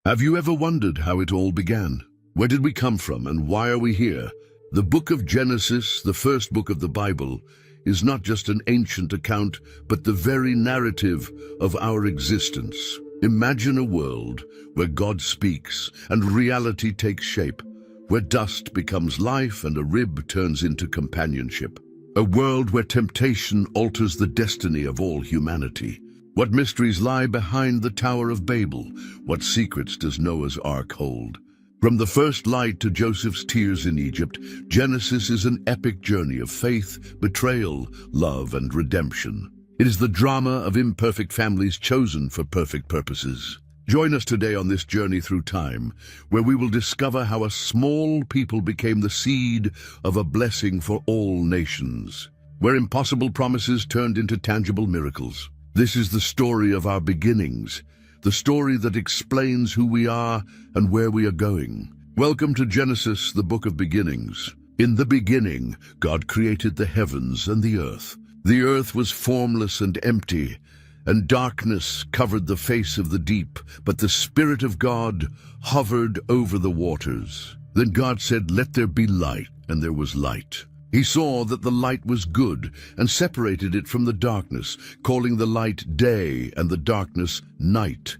Have you ever wondered how it all began? Where did we come from and why are we here? The book of Genesis, the first book of the Bible, is not just an ancient account, but the very narrative of our existence. Imagine a world where God speaks and reality takes shape, where dust becomes life and a rib turns into companionship. A world where temptation alters the destiny of all humanity. What mysteries lie behind the Tower of Babel? What secrets does Noah's Ark hold? From the first light to Joseph's tears in Egypt, Genesis is an epic journey of faith, betrayal, love, and redemption. It is the drama of imperfect families chosen for perfect purposes. Join us today on this journey through time, where we will discover how a small people became the seed of a blessing for all nations, where impossible promises turned into tangible miracles. This is the story of our beginnings, the story that explains who we are and where we are going. Welcome to Genesis, the book of beginnings. In the beginning, God created the heavens and the earth. The earth was formless and empty, and darkness covered the face of the deep, but the Spirit of God hovered over the waters. Then God said, "Let there be light," and there was light. He saw that the light was good and separated it from the darkness, calling the light day and the darkness night.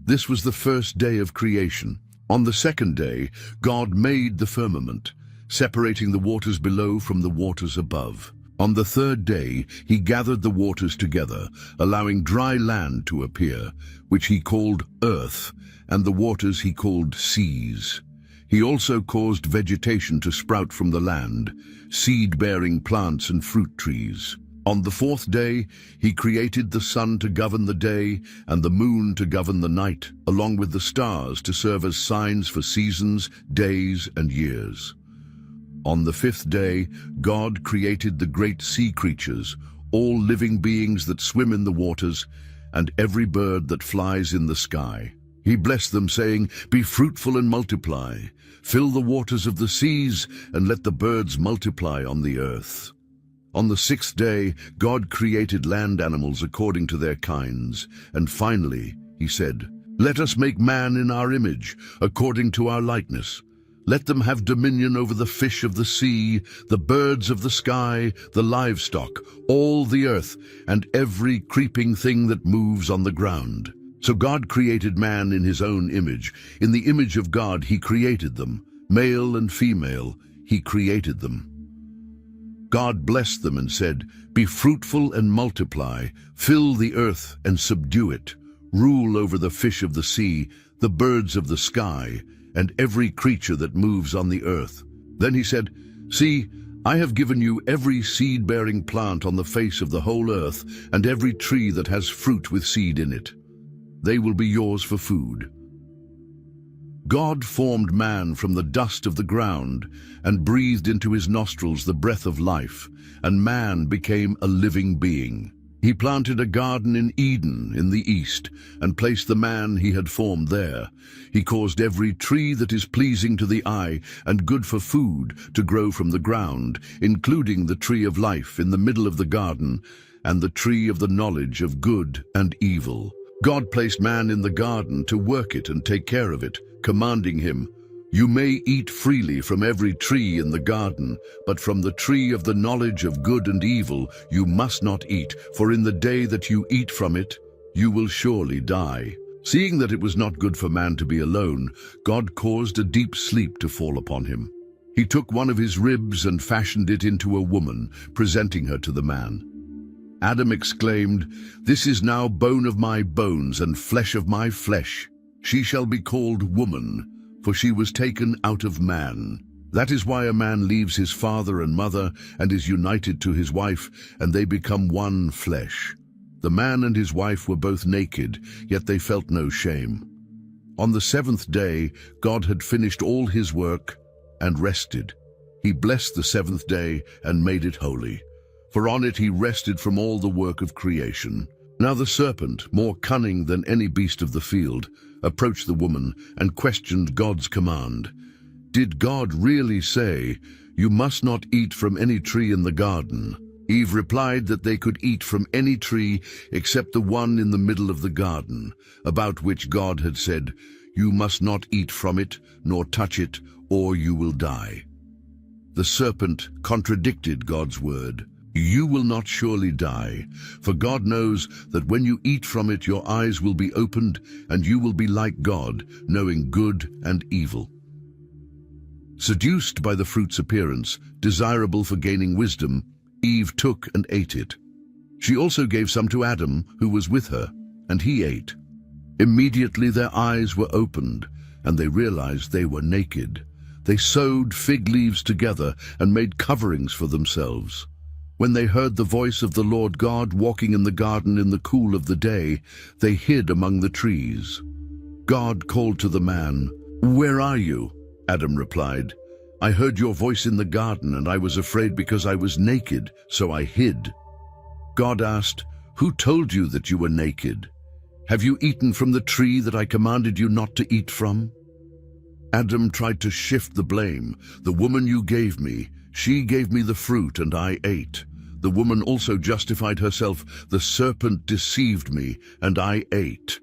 This was the first day of creation. On the second day, God made the firmament, separating the waters below from the waters above. On the third day, he gathered the waters together, allowing dry land to appear, which he called earth, and the waters he called seas. He also caused vegetation to sprout from the land, seed-bearing plants and fruit trees. On the fourth day, he created the sun to govern the day and the moon to govern the night, along with the stars to serve as signs for seasons, days, and years. On the fifth day, God created the great sea creatures, all living beings that swim in the waters, and every bird that flies in the sky. He blessed them, saying, "Be fruitful and multiply. Fill the waters of the seas, and let the birds multiply on the earth." On the sixth day, God created land animals according to their kinds. And finally, he said, "Let us make man in our image, according to our likeness. Let them have dominion over the fish of the sea, the birds of the sky, the livestock, all the earth, and every creeping thing that moves on the ground." So God created man in his own image. In the image of God he created them. Male and female, he created them. God blessed them and said, "Be fruitful and multiply, fill the earth and subdue it. Rule over the fish of the sea, the birds of the sky, and every creature that moves on the earth." Then he said, "See, I have given you every seed-bearing plant on the face of the whole earth, and every tree that has fruit with seed in it. They will be yours for food." God formed man from the dust of the ground and breathed into his nostrils the breath of life, and man became a living being. He planted a garden in Eden in the east and placed the man he had formed there. He caused every tree that is pleasing to the eye and good for food to grow from the ground, including the tree of life in the middle of the garden and the tree of the knowledge of good and evil. God placed man in the garden to work it and take care of it, commanding him, "You may eat freely from every tree in the garden, but from the tree of the knowledge of good and evil you must not eat, for in the day that you eat from it, you will surely die." Seeing that it was not good for man to be alone, God caused a deep sleep to fall upon him. He took one of his ribs and fashioned it into a woman, presenting her to the man. Adam exclaimed, "This is now bone of my bones and flesh of my flesh. She shall be called woman, for she was taken out of man." That is why a man leaves his father and mother and is united to his wife, and they become one flesh. The man and his wife were both naked, yet they felt no shame. On the seventh day, God had finished all his work and rested. He blessed the seventh day and made it holy, for on it he rested from all the work of creation. Now the serpent, more cunning than any beast of the field, approached the woman and questioned God's command. Did God really say, "You must not eat from any tree in the garden"? Eve replied that they could eat from any tree except the one in the middle of the garden, about which God had said, You must not eat from it, nor touch it, or you will die." The serpent contradicted God's word. "You will not surely die, for God knows that when you eat from it your eyes will be opened, and you will be like God, knowing good and evil." Seduced by the fruit's appearance, desirable for gaining wisdom, Eve took and ate it. She also gave some to Adam, who was with her, and he ate. Immediately their eyes were opened, and they realized they were naked. They sewed fig leaves together and made coverings for themselves. When they heard the voice of the Lord God walking in the garden in the cool of the day, they hid among the trees. God called to the man, "Where are you?" Adam replied, "I heard your voice in the garden, and I was afraid because I was naked, so I hid." God asked, "Who told you that you were naked? Have you eaten from the tree that I commanded you not to eat from?" Adam tried to shift the blame. "The woman you gave me, she gave me the fruit and I ate." The woman also justified herself. "The serpent deceived me and I ate."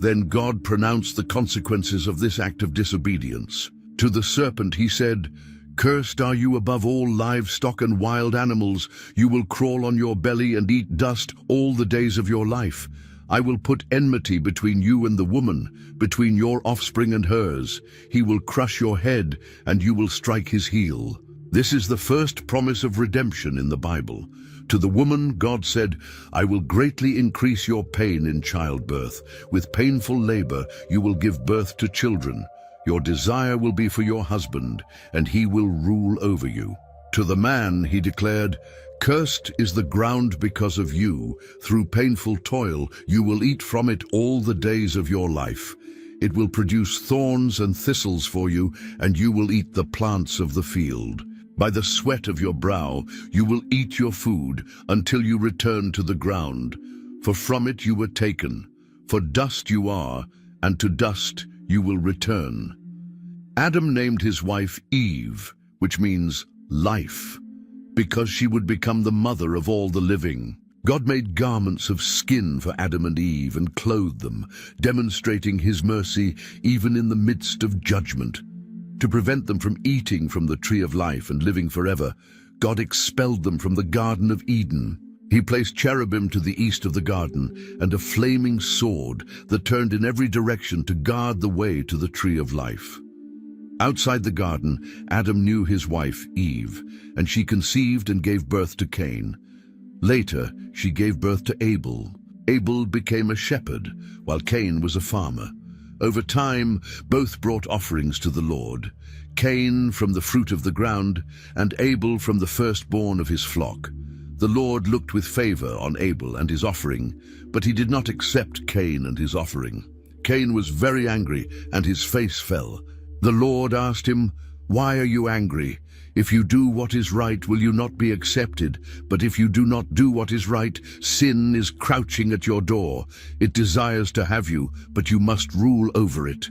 Then God pronounced the consequences of this act of disobedience. To the serpent he said, "Cursed are you above all livestock and wild animals. You will crawl on your belly and eat dust all the days of your life. I will put enmity between you and the woman, between your offspring and hers. He will crush your head, and you will strike his heel." This is the first promise of redemption in the Bible. To the woman, God said, "I will greatly increase your pain in childbirth. With painful labor, you will give birth to children. Your desire will be for your husband, and he will rule over you." To the man, he declared, "Cursed is the ground because of you. Through painful toil, you will eat from it all the days of your life. It will produce thorns and thistles for you, and you will eat the plants of the field. By the sweat of your brow, you will eat your food until you return to the ground. For from it you were taken. For dust you are, and to dust you will return." Adam named his wife Eve, which means life, because she would become the mother of all the living. God made garments of skin for Adam and Eve and clothed them, demonstrating his mercy even in the midst of judgment. To prevent them from eating from the tree of life and living forever, God expelled them from the Garden of Eden. He placed cherubim to the east of the garden and a flaming sword that turned in every direction to guard the way to the tree of life. Outside the garden, Adam knew his wife Eve, and she conceived and gave birth to Cain. Later, she gave birth to Abel. Abel became a shepherd, while Cain was a farmer. Over time, both brought offerings to the Lord, Cain from the fruit of the ground, and Abel from the firstborn of his flock. The Lord looked with favor on Abel and his offering, but he did not accept Cain and his offering. Cain was very angry, and his face fell. The Lord asked him, "Why are you angry? If you do what is right, will you not be accepted? But if you do not do what is right, sin is crouching at your door. It desires to have you, but you must rule over it."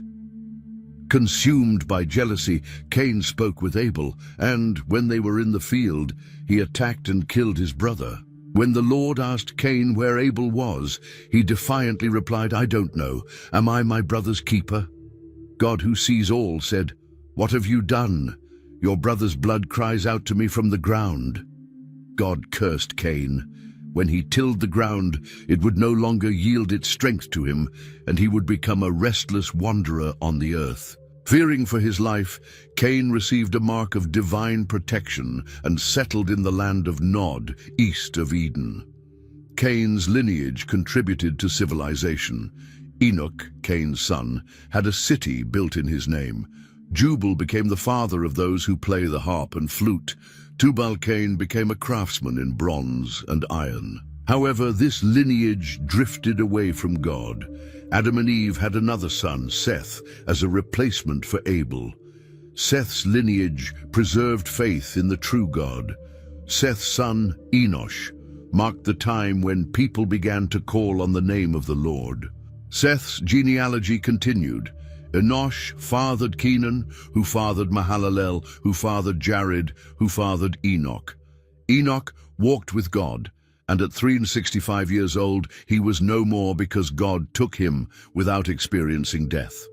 Consumed by jealousy, Cain spoke with Abel, and when they were in the field, he attacked and killed his brother. When the Lord asked Cain where Abel was, he defiantly replied, "I don't know. Am I my brother's keeper?" God, who sees all, said, "What have you done? Your brother's blood cries out to me from the ground." God cursed Cain. When he tilled the ground, it would no longer yield its strength to him, and he would become a restless wanderer on the earth. Fearing for his life, Cain received a mark of divine protection and settled in the land of Nod, east of Eden. Cain's lineage contributed to civilization. Enoch, Cain's son, had a city built in his name. Jubal became the father of those who play the harp and flute. Tubal-Cain became a craftsman in bronze and iron. However, this lineage drifted away from God. Adam and Eve had another son, Seth, as a replacement for Abel. Seth's lineage preserved faith in the true God. Seth's son, Enosh, marked the time when people began to call on the name of the Lord. Seth's genealogy continued. Enosh fathered Kenan, who fathered Mahalalel, who fathered Jared, who fathered Enoch. Enoch walked with God, and at 365 years old he was no more because God took him without experiencing death.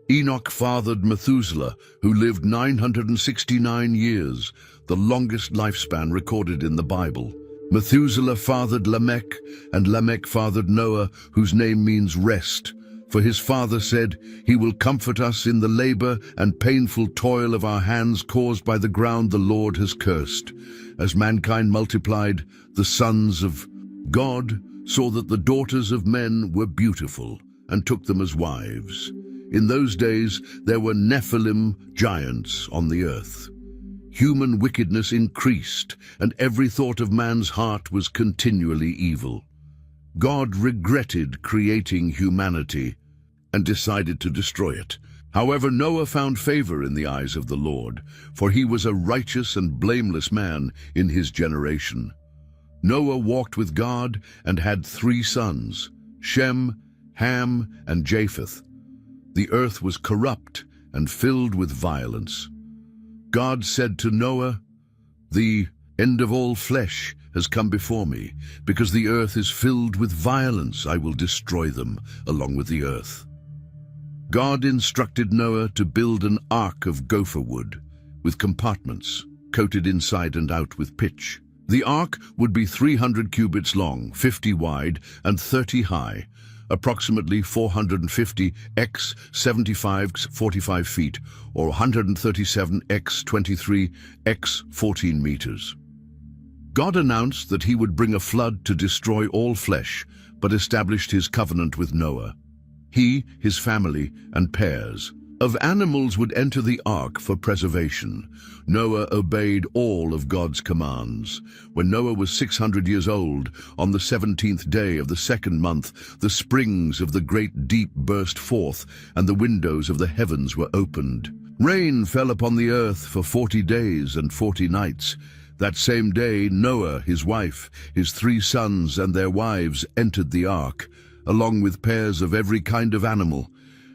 Enoch fathered Methuselah, who lived 969 years, the longest lifespan recorded in the Bible. Methuselah fathered Lamech, and Lamech fathered Noah, whose name means rest. For his father said, "He will comfort us in the labor and painful toil of our hands caused by the ground the Lord has cursed." As mankind multiplied, the sons of God saw that the daughters of men were beautiful, and took them as wives. In those days there were Nephilim, giants, on the earth. Human wickedness increased, and every thought of man's heart was continually evil. God regretted creating humanity and decided to destroy it. However, Noah found favor in the eyes of the Lord, for he was a righteous and blameless man in his generation. Noah walked with God and had 3 sons, Shem, Ham, and Japheth. The earth was corrupt and filled with violence. God said to Noah, "The end of all flesh has come before me. Because the earth is filled with violence, I will destroy them along with the earth." God instructed Noah to build an ark of gopher wood with compartments coated inside and out with pitch. The ark would be 300 cubits long, 50 wide, and 30 high, approximately 450 x 75 45 feet, or 137 x 23 x 14 meters. God announced that he would bring a flood to destroy all flesh, but established his covenant with Noah. He, his family, and pairs of animals would enter the ark for preservation. Noah obeyed all of God's commands. When Noah was 600 years old, on the 17th day of the 2nd month, the springs of the great deep burst forth, and the windows of the heavens were opened. Rain fell upon the earth for 40 days and 40 nights. That same day, Noah, his wife, his 3 sons, and their wives entered the ark, along with pairs of every kind of animal.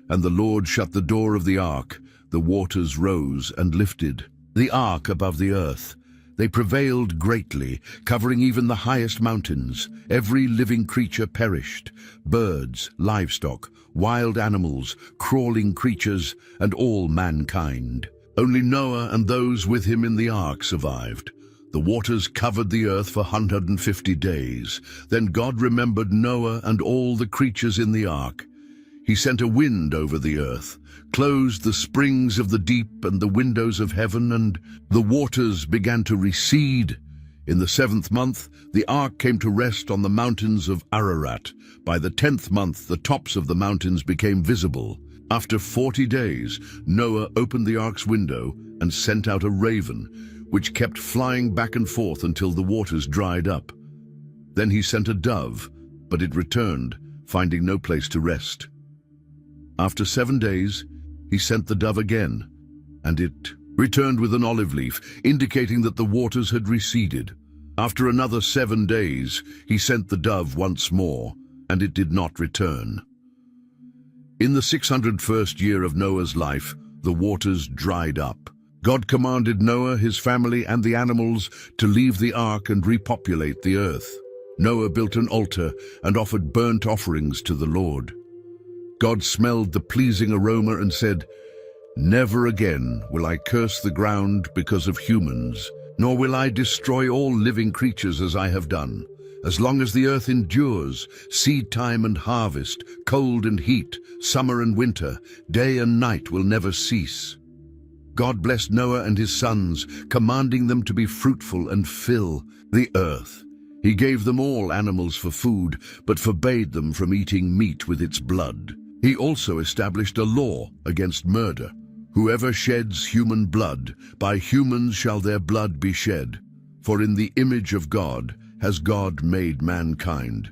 And the Lord shut the door of the ark. The waters rose and lifted the ark above the earth. They prevailed greatly, covering even the highest mountains. Every living creature perished: birds, livestock, wild animals, crawling creatures, and all mankind. Only Noah and those with him in the ark survived. The waters covered the earth for 150 days. Then God remembered Noah and all the creatures in the ark. He sent a wind over the earth, closed the springs of the deep and the windows of heaven, and the waters began to recede. In the 7th month, the ark came to rest on the mountains of Ararat. By the 10th month, the tops of the mountains became visible. After 40 days, Noah opened the ark's window and sent out a raven, which kept flying back and forth until the waters dried up. Then he sent a dove, but it returned, finding no place to rest. After 7 days, he sent the dove again, and it returned with an olive leaf, indicating that the waters had receded. After another 7 days, he sent the dove once more, and it did not return. In the 601st year of Noah's life, the waters dried up. God commanded Noah, his family, and the animals to leave the ark and repopulate the earth. Noah built an altar and offered burnt offerings to the Lord. God smelled the pleasing aroma and said, "Never again will I curse the ground because of humans, nor will I destroy all living creatures as I have done. As long as the earth endures, seed time and harvest, cold and heat, summer and winter, day and night will never cease." God blessed Noah and his sons, commanding them to be fruitful and fill the earth. He gave them all animals for food, but forbade them from eating meat with its blood. He also established a law against murder. Whoever sheds human blood, by humans shall their blood be shed. For in the image of God has God made mankind.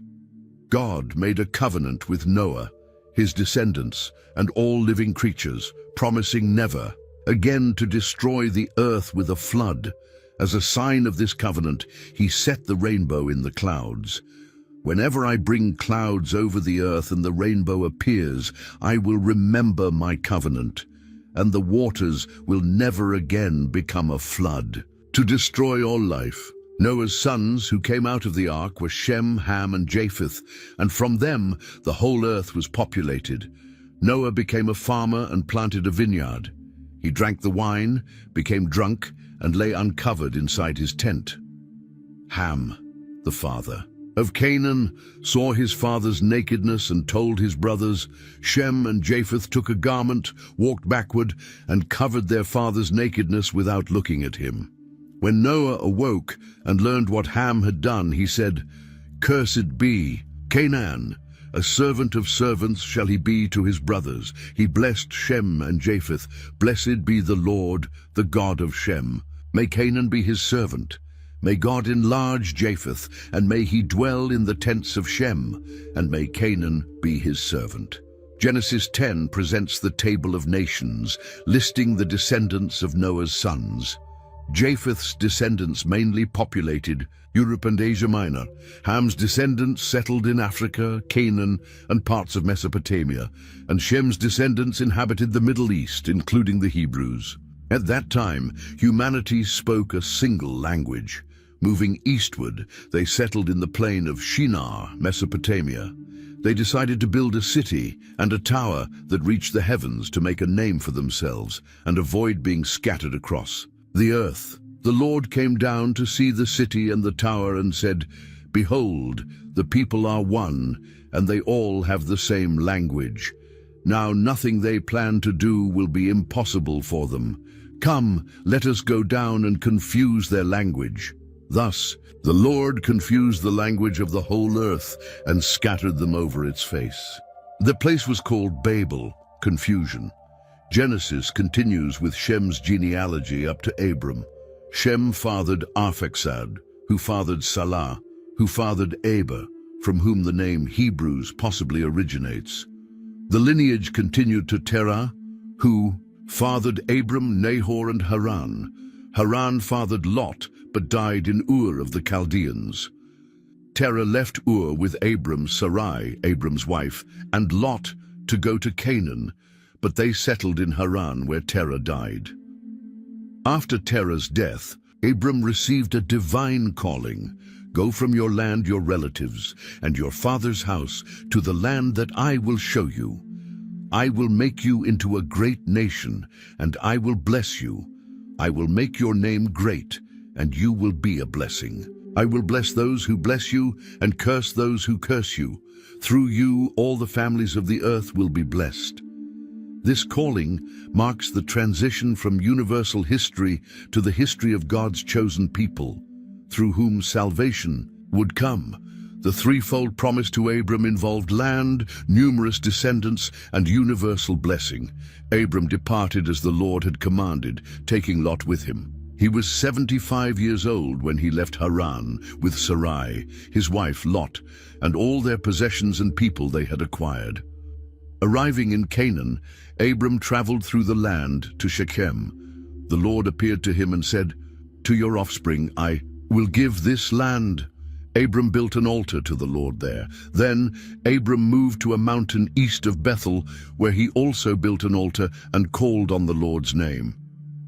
God made a covenant with Noah, his descendants, and all living creatures, promising never again to destroy the earth with a flood. As a sign of this covenant, he set the rainbow in the clouds. Whenever I bring clouds over the earth and the rainbow appears, I will remember my covenant, and the waters will never again become a flood. To destroy all life, Noah's sons who came out of the ark were Shem, Ham, and Japheth, and from them the whole earth was populated. Noah became a farmer and planted a vineyard. He drank the wine, became drunk, and lay uncovered inside his tent. Ham, the father of Canaan, saw his father's nakedness and told his brothers. Shem and Japheth took a garment, walked backward, and covered their father's nakedness without looking at him. When Noah awoke and learned what Ham had done, he said, "Cursed be Canaan, a servant of servants shall he be to his brothers." He blessed Shem and Japheth. "Blessed be the Lord, the God of Shem. May Canaan be his servant. May God enlarge Japheth, and may he dwell in the tents of Shem, and may Canaan be his servant." Genesis 10 presents the table of nations, listing the descendants of Noah's sons. Japheth's descendants mainly populated Europe and Asia Minor. Ham's descendants settled in Africa, Canaan, and parts of Mesopotamia, and Shem's descendants inhabited the Middle East, including the Hebrews. At that time, humanity spoke a single language. Moving eastward, they settled in the plain of Shinar, Mesopotamia. They decided to build a city and a tower that reached the heavens to make a name for themselves and avoid being scattered across the earth. The Lord came down to see the city and the tower and said, "Behold, the people are one, and they all have the same language. Now nothing they plan to do will be impossible for them. Come, let us go down and confuse their language." Thus, the Lord confused the language of the whole earth and scattered them over its face. The place was called Babel, confusion. Genesis continues with Shem's genealogy up to Abram. Shem fathered Arphaxad, who fathered Salah, who fathered Eber, from whom the name Hebrews possibly originates. The lineage continued to Terah, who fathered Abram, Nahor, and Haran. Haran fathered Lot, but died in Ur of the Chaldeans. Terah left Ur with Abram, Sarai, Abram's wife, and Lot to go to Canaan, but they settled in Haran where Terah died. After Terah's death, Abram received a divine calling. "Go from your land, your relatives, and your father's house to the land that I will show you. I will make you into a great nation, and I will bless you. I will make your name great, and you will be a blessing. I will bless those who bless you, and curse those who curse you. Through you all the families of the earth will be blessed." This calling marks the transition from universal history to the history of God's chosen people, through whom salvation would come. The threefold promise to Abram involved land, numerous descendants, and universal blessing. Abram departed as the Lord had commanded, taking Lot with him. He was 75 years old when he left Haran with Sarai, his wife Lot, and all their possessions and people they had acquired. Arriving in Canaan, Abram traveled through the land to Shechem. The Lord appeared to him and said, "To your offspring I will give this land." Abram built an altar to the Lord there. Then Abram moved to a mountain east of Bethel, where he also built an altar and called on the Lord's name.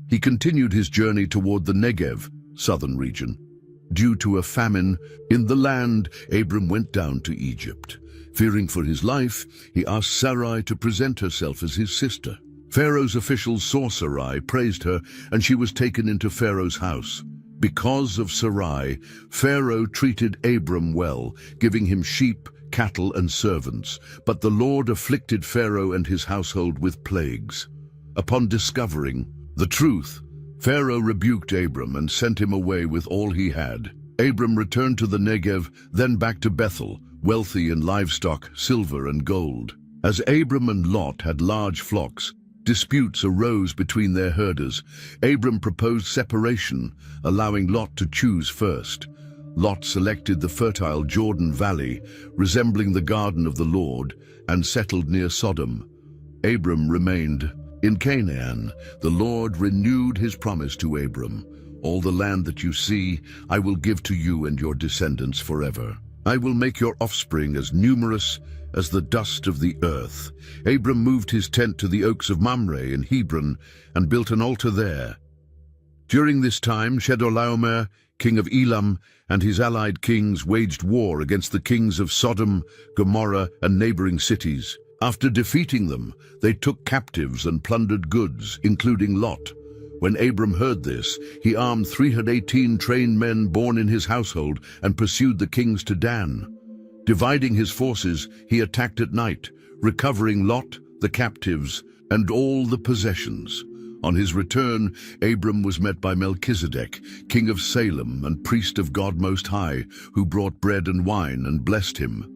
He continued his journey toward the Negev, southern region. Due to a famine in the land, Abram went down to Egypt. Fearing for his life, he asked Sarai to present herself as his sister. Pharaoh's officials saw Sarai, praised her, and she was taken into Pharaoh's house. Because of Sarai, Pharaoh treated Abram well, giving him sheep, cattle, and servants. But the Lord afflicted Pharaoh and his household with plagues. Upon discovering the truth, Pharaoh rebuked Abram and sent him away with all he had. Abram returned to the Negev, then back to Bethel, wealthy in livestock, silver, and gold. As Abram and Lot had large flocks, disputes arose between their herders. Abram proposed separation, allowing Lot to choose first. Lot selected the fertile Jordan Valley, resembling the garden of the Lord, and settled near Sodom. Abram remained in Canaan. The Lord renewed his promise to Abram. "All the land that you see, I will give to you and your descendants forever. I will make your offspring as numerous as the dust of the earth." Abram moved his tent to the oaks of Mamre in Hebron and built an altar there. During this time, Chedorlaomer, king of Elam, and his allied kings waged war against the kings of Sodom, Gomorrah, and neighboring cities. After defeating them, they took captives and plundered goods, including Lot. When Abram heard this, he armed 318 trained men born in his household and pursued the kings to Dan. Dividing his forces, he attacked at night, recovering Lot, the captives, and all the possessions. On his return, Abram was met by Melchizedek, king of Salem and priest of God Most High, who brought bread and wine and blessed him.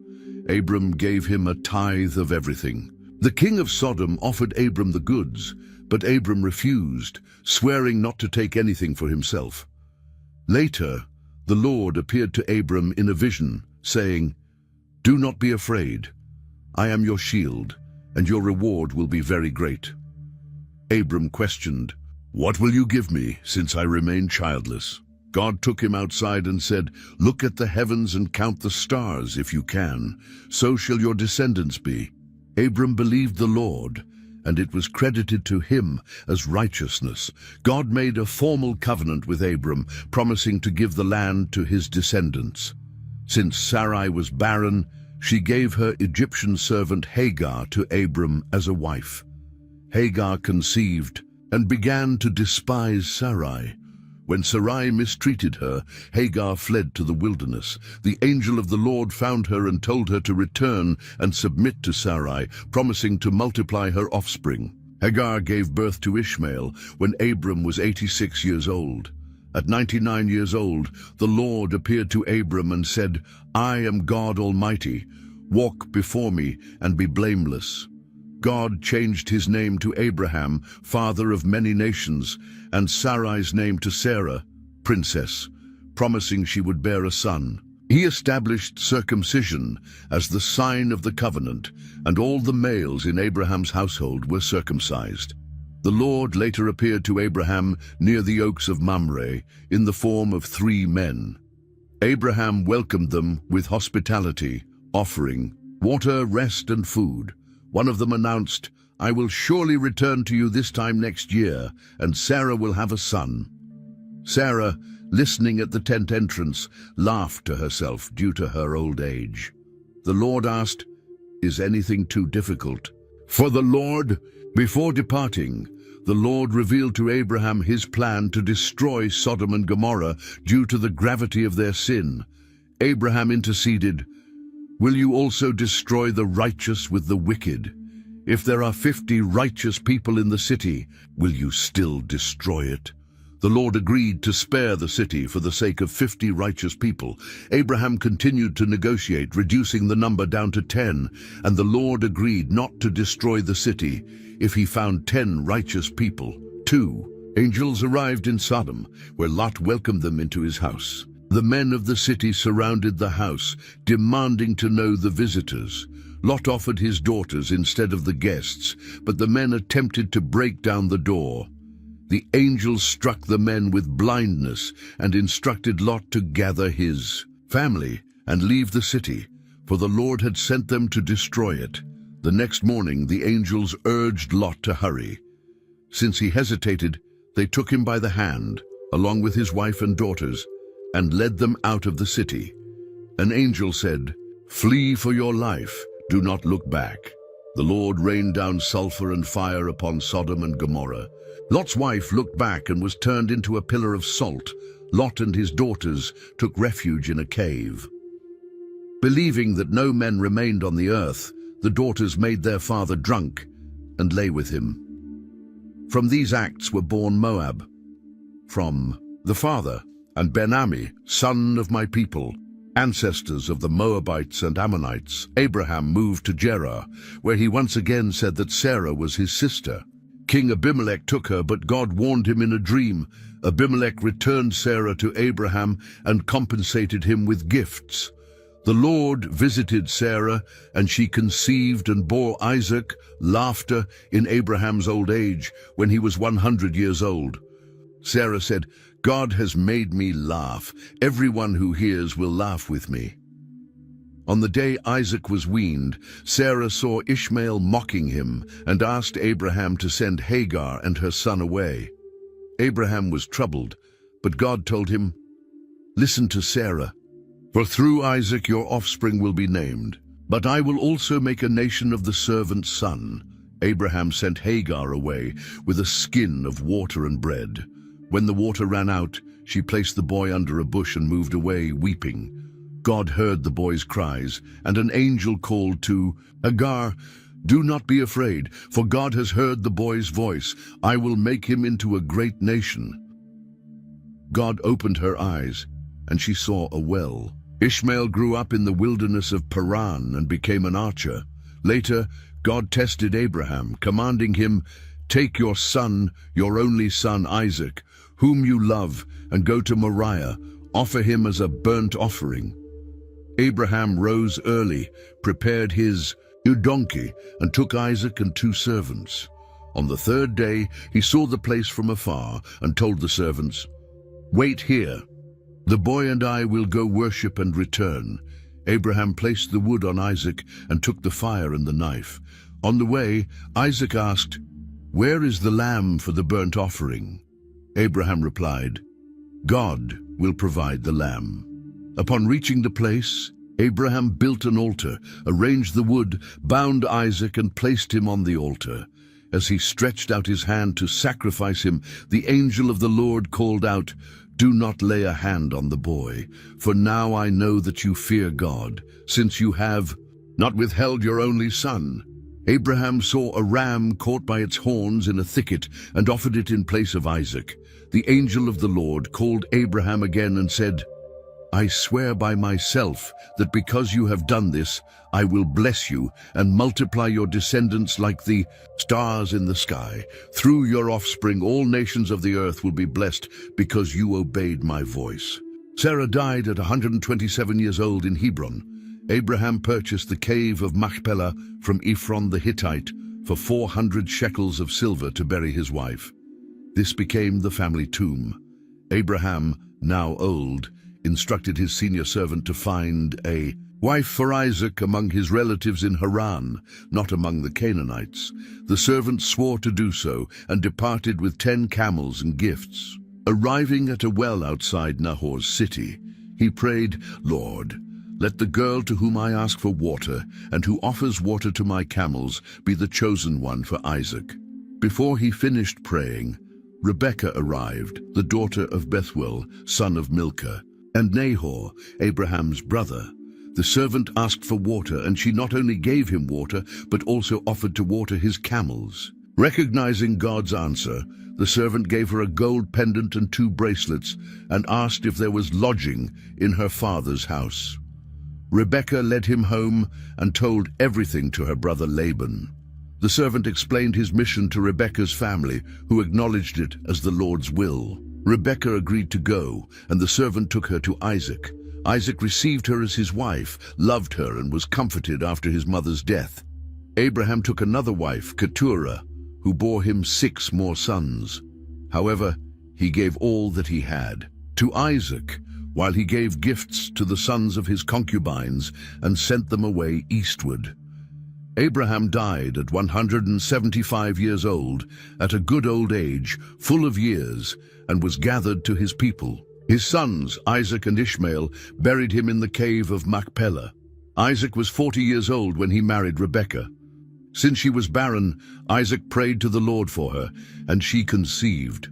Abram gave him a tithe of everything. The king of Sodom offered Abram the goods, but Abram refused, swearing not to take anything for himself. Later, the Lord appeared to Abram in a vision, saying, "Do not be afraid. I am your shield, and your reward will be very great." Abram questioned, "What will you give me, since I remain childless?" God took him outside and said, "Look at the heavens and count the stars, if you can. So shall your descendants be." Abram believed the Lord, and it was credited to him as righteousness. God made a formal covenant with Abram, promising to give the land to his descendants. Since Sarai was barren, she gave her Egyptian servant Hagar to Abram as a wife. Hagar conceived and began to despise Sarai. When Sarai mistreated her, Hagar fled to the wilderness. The angel of the Lord found her and told her to return and submit to Sarai, promising to multiply her offspring. Hagar gave birth to Ishmael when Abram was 86 years old. At 99 years old, the Lord appeared to Abram and said, "I am God Almighty. Walk before me and be blameless." God changed his name to Abraham, father of many nations, and Sarai's name to Sarah, princess, promising she would bear a son. He established circumcision as the sign of the covenant, and all the males in Abraham's household were circumcised. The Lord later appeared to Abraham near the oaks of Mamre in the form of 3 men. Abraham welcomed them with hospitality, offering water, rest, and food. One of them announced, "I will surely return to you this time next year, and Sarah will have a son." Sarah, listening at the tent entrance, laughed to herself due to her old age. The Lord asked, "Is anything too difficult for the Lord?" Before departing, the Lord revealed to Abraham his plan to destroy Sodom and Gomorrah due to the gravity of their sin. Abraham interceded, "Will you also destroy the righteous with the wicked? If there are 50 righteous people in the city, will you still destroy it?" The Lord agreed to spare the city for the sake of 50 righteous people. Abraham continued to negotiate, reducing the number down to 10, and the Lord agreed not to destroy the city if he found 10 righteous people. 2 angels arrived in Sodom, where Lot welcomed them into his house. The men of the city surrounded the house, demanding to know the visitors. Lot offered his daughters instead of the guests, but the men attempted to break down the door. The angels struck the men with blindness and instructed Lot to gather his family and leave the city, for the Lord had sent them to destroy it. The next morning the angels urged Lot to hurry. Since he hesitated, they took him by the hand, along with his wife and daughters, and led them out of the city. An angel said, "Flee for your life, do not look back." The Lord rained down sulfur and fire upon Sodom and Gomorrah. Lot's wife looked back and was turned into a pillar of salt. Lot and his daughters took refuge in a cave. Believing that no men remained on the earth, the daughters made their father drunk and lay with him. From these acts were born Moab. From the father, and Ben-Ammi, son of my people, ancestors of the Moabites and Ammonites, Abraham moved to Gerar, where he once again said that Sarah was his sister. King Abimelech took her, but God warned him in a dream. Abimelech returned Sarah to Abraham and compensated him with gifts. The Lord visited Sarah, and she conceived and bore Isaac, laughter, in Abraham's old age, when he was 100 years old. Sarah said, "God has made me laugh. Everyone who hears will laugh with me." On the day Isaac was weaned, Sarah saw Ishmael mocking him and asked Abraham to send Hagar and her son away. Abraham was troubled, but God told him, Listen to Sarah. For through Isaac your offspring will be named. But I will also make a nation of the servant's son. Abraham sent Hagar away with a skin of water and bread. When the water ran out, she placed the boy under a bush and moved away, weeping. God heard the boy's cries, and an angel called to Hagar, "Do not be afraid, for God has heard the boy's voice. I will make him into a great nation." God opened her eyes, and she saw a well. Ishmael grew up in the wilderness of Paran and became an archer. Later, God tested Abraham, commanding him, "Take your son, your only son Isaac, whom you love, and go to Moriah. Offer him as a burnt offering." Abraham rose early, prepared his donkey, and took Isaac and 2 servants. On the 3rd day, he saw the place from afar and told the servants, "Wait here. The boy and I will go worship and return." Abraham placed the wood on Isaac and took the fire and the knife. On the way, Isaac asked, "Where is the lamb for the burnt offering?" Abraham replied, "God will provide the lamb." Upon reaching the place, Abraham built an altar, arranged the wood, bound Isaac, and placed him on the altar. As he stretched out his hand to sacrifice him, the angel of the Lord called out, "Do not lay a hand on the boy, for now I know that you fear God, since you have not withheld your only son." Abraham saw a ram caught by its horns in a thicket and offered it in place of Isaac. The angel of the Lord called Abraham again and said, "I swear by myself that because you have done this, I will bless you and multiply your descendants like the stars in the sky. Through your offspring, all nations of the earth will be blessed because you obeyed my voice." Sarah died at 127 years old in Hebron. Abraham purchased the cave of Machpelah from Ephron the Hittite for 400 shekels of silver to bury his wife. This became the family tomb. Abraham, now old, instructed his senior servant to find a wife for Isaac among his relatives in Haran, not among the Canaanites. The servant swore to do so and departed with 10 camels and gifts. Arriving at a well outside Nahor's city, he prayed, "Lord, let the girl to whom I ask for water and who offers water to my camels be the chosen one for Isaac." Before he finished praying, Rebekah arrived, the daughter of Bethuel, son of Milcah, and Nahor, Abraham's brother. The servant asked for water, and she not only gave him water, but also offered to water his camels. Recognizing God's answer, the servant gave her a gold pendant and 2 bracelets, and asked if there was lodging in her father's house. Rebekah led him home and told everything to her brother Laban. The servant explained his mission to Rebekah's family, who acknowledged it as the Lord's will. Rebekah agreed to go, and the servant took her to Isaac. Isaac received her as his wife, loved her, and was comforted after his mother's death. Abraham took another wife, Keturah, who bore him 6 more sons. However, he gave all that he had to Isaac, while he gave gifts to the sons of his concubines and sent them away eastward. Abraham died at 175 years old, at a good old age, full of years, and was gathered to his people. His sons, Isaac and Ishmael, buried him in the cave of Machpelah. Isaac was 40 years old when he married Rebekah. Since she was barren, Isaac prayed to the Lord for her, and she conceived.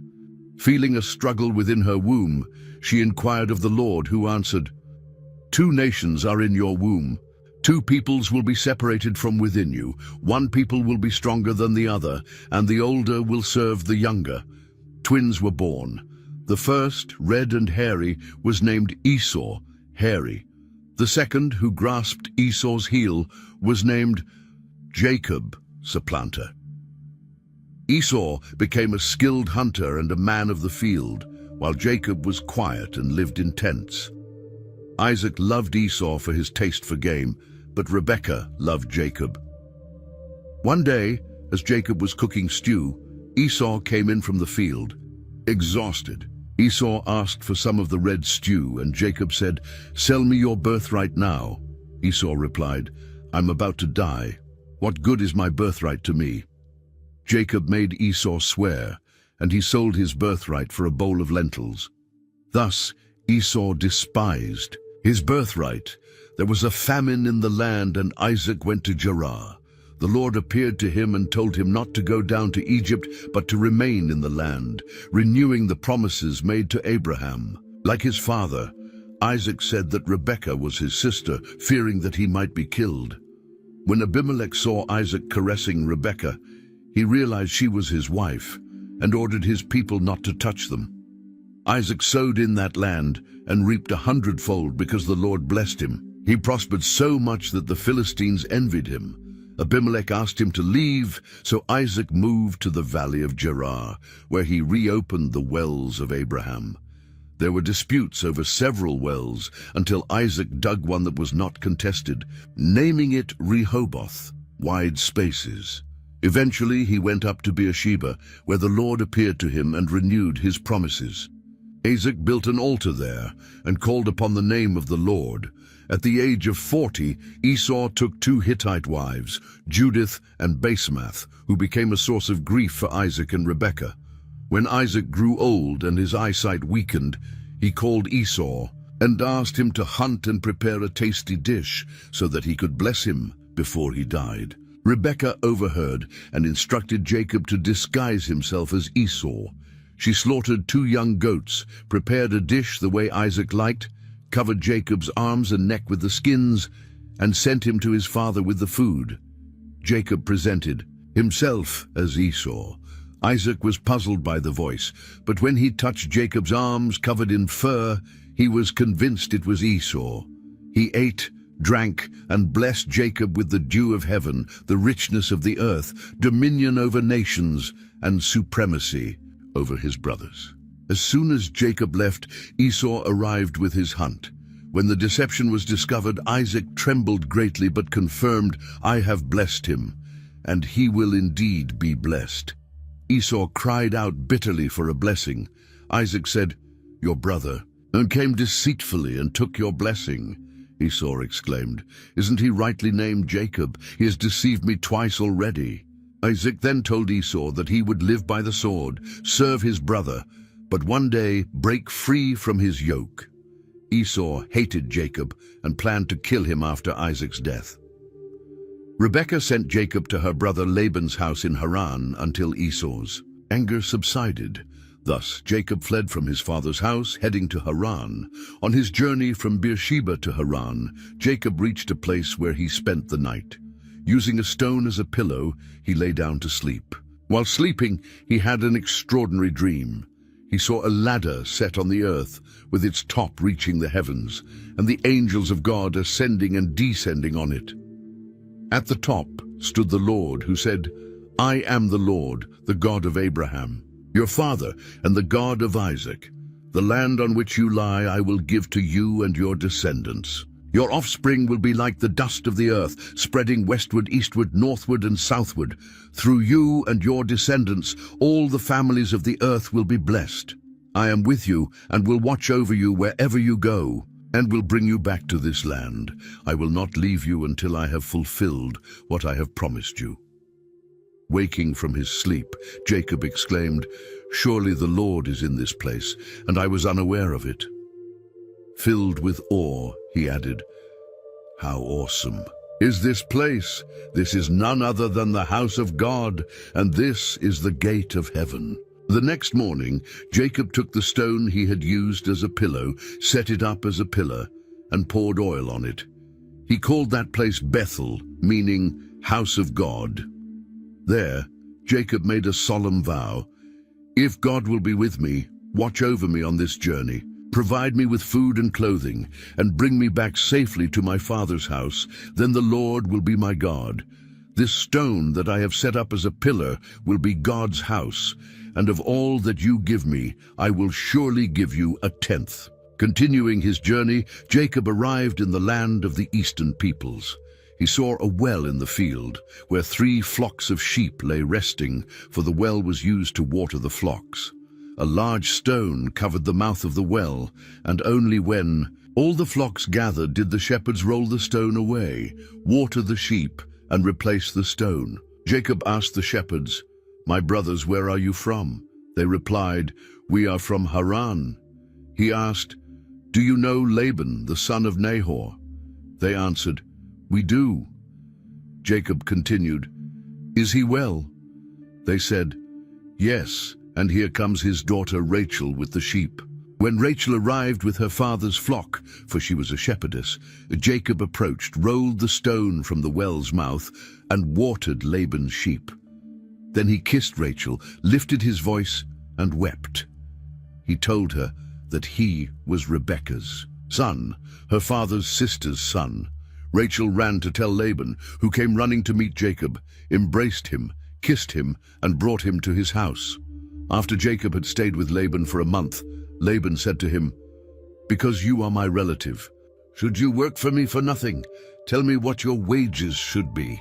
Feeling a struggle within her womb, she inquired of the Lord, who answered, "2 nations are in your womb. 2 peoples will be separated from within you. 1 people will be stronger than the other, and the older will serve the younger." Twins were born. The first, red and hairy, was named Esau, hairy. The second, who grasped Esau's heel, was named Jacob, supplanter. Esau became a skilled hunter and a man of the field, while Jacob was quiet and lived in tents. Isaac loved Esau for his taste for game, but Rebekah loved Jacob. One day, as Jacob was cooking stew, Esau came in from the field, exhausted. Esau asked for some of the red stew, and Jacob said, "Sell me your birthright now." Esau replied, "I'm about to die. What good is my birthright to me?" Jacob made Esau swear, and he sold his birthright for a bowl of lentils. Thus, Esau despised his birthright. There was a famine in the land, and Isaac went to Gerar. The Lord appeared to him and told him not to go down to Egypt, but to remain in the land, renewing the promises made to Abraham. Like his father, Isaac said that Rebekah was his sister, fearing that he might be killed. When Abimelech saw Isaac caressing Rebekah, he realized she was his wife and ordered his people not to touch them. Isaac sowed in that land and reaped 100-fold because the Lord blessed him. He prospered so much that the Philistines envied him. Abimelech asked him to leave, so Isaac moved to the valley of Gerar, where he reopened the wells of Abraham. There were disputes over several wells until Isaac dug one that was not contested, naming it Rehoboth, wide spaces. Eventually he went up to Beersheba, where the Lord appeared to him and renewed his promises. Isaac built an altar there and called upon the name of the Lord. At the age of 40, Esau took 2 Hittite wives, Judith and Basemath, who became a source of grief for Isaac and Rebekah. When Isaac grew old and his eyesight weakened, he called Esau and asked him to hunt and prepare a tasty dish so that he could bless him before he died. Rebekah overheard and instructed Jacob to disguise himself as Esau. She slaughtered 2 young goats, prepared a dish the way Isaac liked, covered Jacob's arms and neck with the skins, and sent him to his father with the food. Jacob presented himself as Esau. Isaac was puzzled by the voice, but when he touched Jacob's arms covered in fur, he was convinced it was Esau. He ate, drank, and blessed Jacob with the dew of heaven, the richness of the earth, dominion over nations, and supremacy over his brothers. As soon as Jacob left, Esau arrived with his hunt. When the deception was discovered, Isaac trembled greatly but confirmed, "I have blessed him, and he will indeed be blessed." Esau cried out bitterly for a blessing. Isaac said, "Your brother," and came deceitfully and took your blessing. Esau exclaimed, "Isn't he rightly named Jacob? He has deceived me twice already." Isaac then told Esau that he would live by the sword, serve his brother, but one day break free from his yoke. Esau hated Jacob and planned to kill him after Isaac's death. Rebekah sent Jacob to her brother Laban's house in Haran until Esau's anger subsided. Thus Jacob fled from his father's house, heading to Haran. On his journey from Beersheba to Haran, Jacob reached a place where he spent the night. Using a stone as a pillow, he lay down to sleep. While sleeping, he had an extraordinary dream. He saw a ladder set on the earth, with its top reaching the heavens, and the angels of God ascending and descending on it. At the top stood the Lord, who said, "I am the Lord, the God of Abraham, your father, and the God of Isaac. The land on which you lie I will give to you and your descendants. Your offspring will be like the dust of the earth, spreading westward, eastward, northward, and southward. Through you and your descendants, all the families of the earth will be blessed. I am with you and will watch over you wherever you go, and will bring you back to this land. I will not leave you until I have fulfilled what I have promised you." Waking from his sleep, Jacob exclaimed, "Surely the Lord is in this place, and I was unaware of it." Filled with awe, he added, "How awesome is this place! This is none other than the house of God, and this is the gate of heaven." The next morning, Jacob took the stone he had used as a pillow, set it up as a pillar, and poured oil on it. He called that place Bethel, meaning house of God. There, Jacob made a solemn vow, "If God will be with me, watch over me on this journey, provide me with food and clothing, and bring me back safely to my father's house, then the Lord will be my God. This stone that I have set up as a pillar will be God's house, and of all that you give me, I will surely give you a tenth." Continuing his journey, Jacob arrived in the land of the eastern peoples. He saw a well in the field, where 3 flocks of sheep lay resting, for the well was used to water the flocks. A large stone covered the mouth of the well, and only when all the flocks gathered did the shepherds roll the stone away, water the sheep, and replace the stone. Jacob asked the shepherds, "My brothers, where are you from?" They replied, "We are from Haran." He asked, "Do you know Laban, the son of Nahor?" They answered, "We do." Jacob continued, "Is he well?" They said, "Yes, and here comes his daughter Rachel with the sheep." When Rachel arrived with her father's flock, for she was a shepherdess, Jacob approached, rolled the stone from the well's mouth, and watered Laban's sheep. Then he kissed Rachel, lifted his voice, and wept. He told her that he was Rebekah's son, her father's sister's son. Rachel ran to tell Laban, who came running to meet Jacob, embraced him, kissed him, and brought him to his house. After Jacob had stayed with Laban for a month, Laban said to him, "Because you are my relative, should you work for me for nothing? Tell me what your wages should be."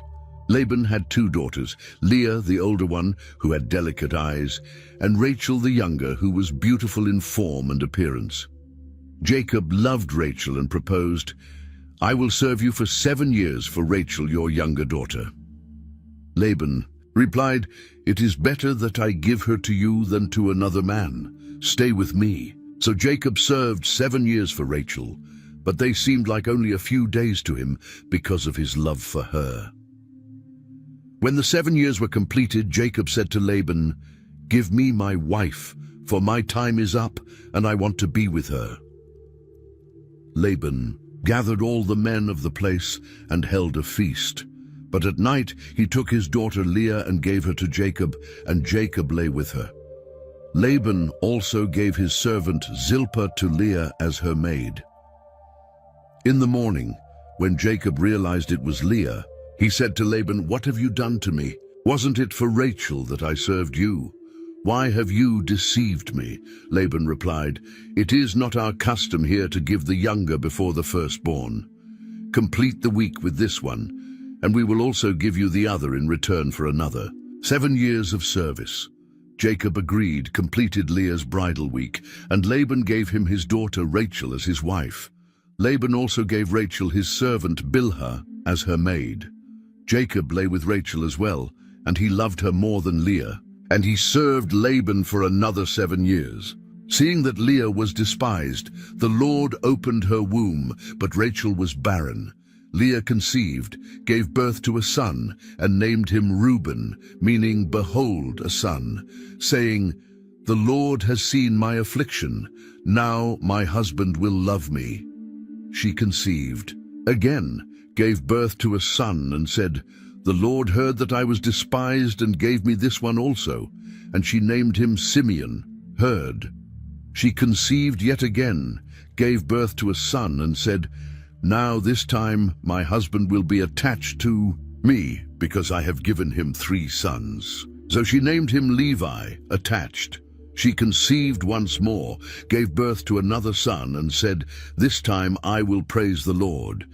Laban had 2 daughters, Leah, the older one, who had delicate eyes, and Rachel, the younger, who was beautiful in form and appearance. Jacob loved Rachel and proposed, "I will serve you for 7 years for Rachel, your younger daughter." Laban replied, "It is better that I give her to you than to another man. Stay with me." So Jacob served 7 years for Rachel, but they seemed like only a few days to him because of his love for her. When the 7 years were completed, Jacob said to Laban, "Give me my wife, for my time is up, and I want to be with her." Laban gathered all the men of the place and held a feast. But at night he took his daughter Leah and gave her to Jacob, and Jacob lay with her. Laban also gave his servant Zilpah to Leah as her maid. In the morning, when Jacob realized it was Leah, he said to Laban, "What have you done to me? Wasn't it for Rachel that I served you? Why have you deceived me?" Laban replied, "It is not our custom here to give the younger before the firstborn. Complete the week with this one, and we will also give you the other in return for another. 7 years of service." Jacob agreed, completed Leah's bridal week, and Laban gave him his daughter Rachel as his wife. Laban also gave Rachel his servant Bilhah as her maid. Jacob lay with Rachel as well, and he loved her more than Leah, and he served Laban for another 7 years. Seeing that Leah was despised, the Lord opened her womb, but Rachel was barren. Leah conceived, gave birth to a son, and named him Reuben, meaning "Behold, a son," saying, "The Lord has seen my affliction. Now my husband will love me." She conceived, again gave birth to a son, and said, "The Lord heard that I was despised and gave me this one also." And she named him Simeon, heard. She conceived yet again, gave birth to a son, and said, "Now this time my husband will be attached to me, because I have given him 3 sons." So she named him Levi, attached. She conceived once more, gave birth to another son, and said, "This time I will praise the Lord."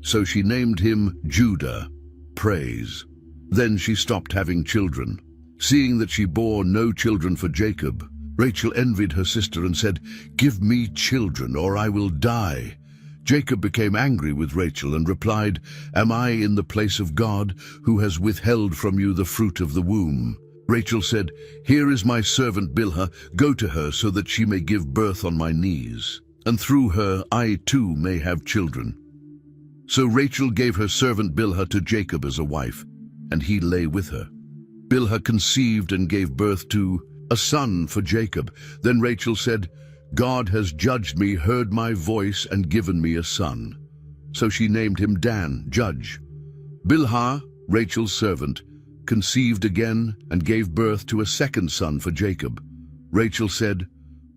So she named him Judah, praise. Then she stopped having children. Seeing that she bore no children for Jacob, Rachel envied her sister and said, "Give me children, or I will die." Jacob became angry with Rachel and replied, "Am I in the place of God, who has withheld from you the fruit of the womb?" Rachel said, "Here is my servant Bilhah. Go to her so that she may give birth on my knees, and through her I too may have children." So Rachel gave her servant Bilhah to Jacob as a wife, and he lay with her. Bilhah conceived and gave birth to a son for Jacob. Then Rachel said, "God has judged me, heard my voice, and given me a son." So she named him Dan, judge. Bilhah, Rachel's servant, conceived again and gave birth to a second son for Jacob. Rachel said,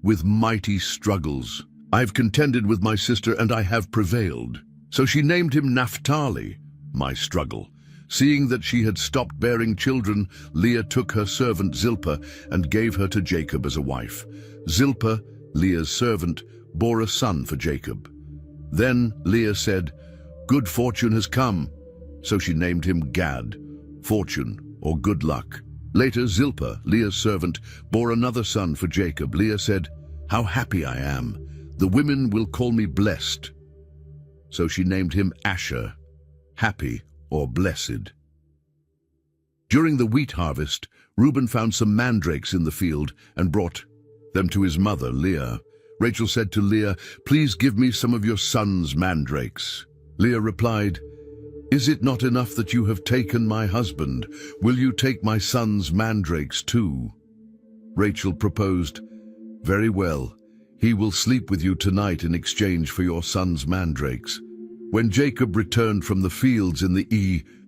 "With mighty struggles I have contended with my sister, and I have prevailed." So she named him Naphtali, my struggle. Seeing that she had stopped bearing children, Leah took her servant Zilpah and gave her to Jacob as a wife. Zilpah, Leah's servant, bore a son for Jacob. Then Leah said, "Good fortune has come." So she named him Gad, fortune or good luck. Later Zilpah, Leah's servant, bore another son for Jacob. Leah said, "How happy I am! The women will call me blessed." So she named him Asher, happy or blessed. During the wheat harvest, Reuben found some mandrakes in the field and brought them to his mother, Leah. Rachel said to Leah, "Please give me some of your son's mandrakes." Leah replied, "Is it not enough that you have taken my husband? Will you take my son's mandrakes too?" Rachel proposed, "Very well, he will sleep with you tonight in exchange for your son's mandrakes." When Jacob returned from the fields in the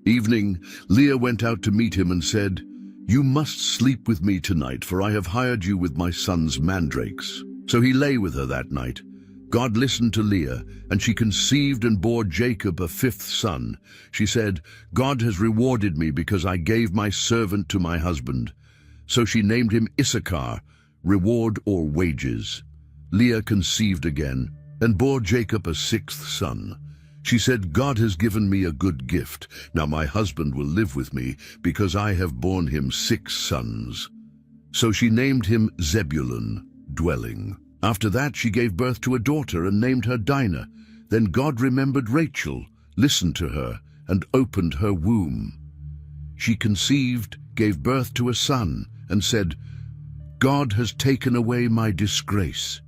evening, Leah went out to meet him and said, "You must sleep with me tonight, for I have hired you with my son's mandrakes." So he lay with her that night. God listened to Leah, and she conceived and bore Jacob a fifth son. She said, "God has rewarded me because I gave my servant to my husband." So she named him Issachar, reward or wages. Leah conceived again and bore Jacob a sixth son. She said, "God has given me a good gift. Now my husband will live with me because I have borne him 6 sons." So she named him Zebulun, dwelling. After that she gave birth to a daughter and named her Dinah. Then God remembered Rachel, listened to her, and opened her womb. She conceived, gave birth to a son, and said, "God has taken away my disgrace."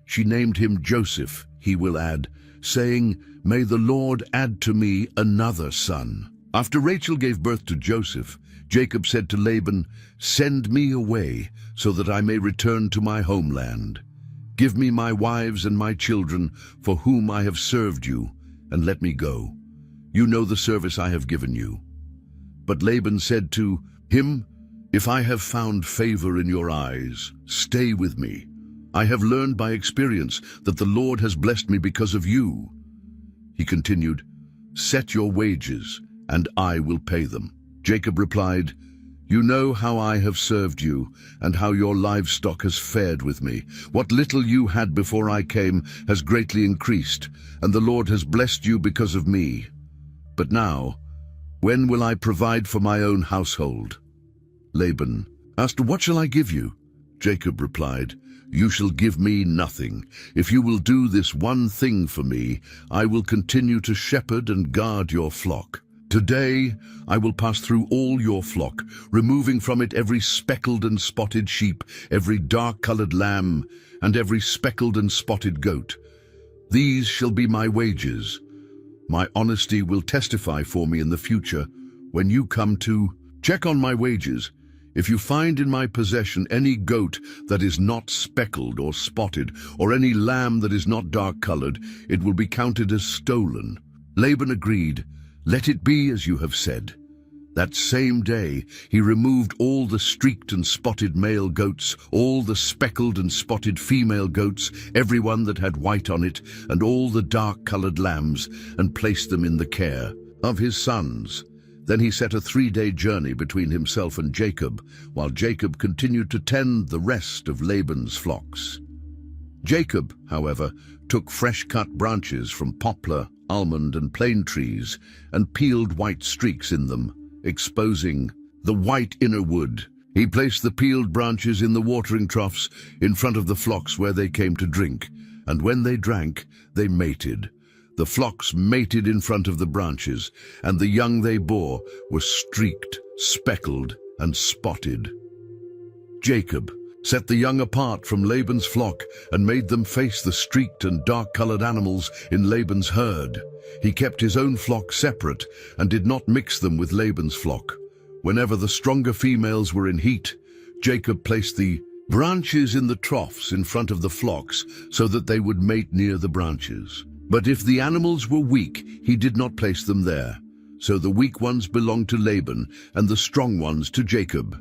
She named him Joseph, he will add, saying, "May the Lord add to me another son." After Rachel gave birth to Joseph, Jacob said to Laban, "Send me away, so that I may return to my homeland. Give me my wives and my children, for whom I have served you, and let me go. You know the service I have given you." But Laban said to him, "If I have found favor in your eyes, stay with me. I have learned by experience that the Lord has blessed me because of you." He continued, "Set your wages, and I will pay them." Jacob replied, "You know how I have served you, and how your livestock has fared with me. What little you had before I came has greatly increased, and the Lord has blessed you because of me. But now, when will I provide for my own household?" Laban asked, "What shall I give you?" Jacob replied, "You shall give me nothing. If you will do this one thing for me, I will continue to shepherd and guard your flock. Today I will pass through all your flock, removing from it every speckled and spotted sheep, every dark-colored lamb, and every speckled and spotted goat. These shall be my wages. My honesty will testify for me in the future when you come to check on my wages. If you find in my possession any goat that is not speckled or spotted, or any lamb that is not dark-colored, it will be counted as stolen." Laban agreed, "Let it be as you have said." That same day he removed all the streaked and spotted male goats, all the speckled and spotted female goats, every one that had white on it, and all the dark-colored lambs, and placed them in the care of his sons. Then he set a 3-day journey between himself and Jacob, while Jacob continued to tend the rest of Laban's flocks. Jacob, however, took fresh-cut branches from poplar, almond, and plane trees, and peeled white streaks in them, exposing the white inner wood. He placed the peeled branches in the watering troughs in front of the flocks where they came to drink, and when they drank, they mated. The flocks mated in front of the branches, and the young they bore were streaked, speckled, and spotted. Jacob set the young apart from Laban's flock and made them face the streaked and dark-colored animals in Laban's herd. He kept his own flock separate and did not mix them with Laban's flock. Whenever the stronger females were in heat, Jacob placed the branches in the troughs in front of the flocks so that they would mate near the branches. But if the animals were weak, he did not place them there. So the weak ones belonged to Laban and the strong ones to Jacob.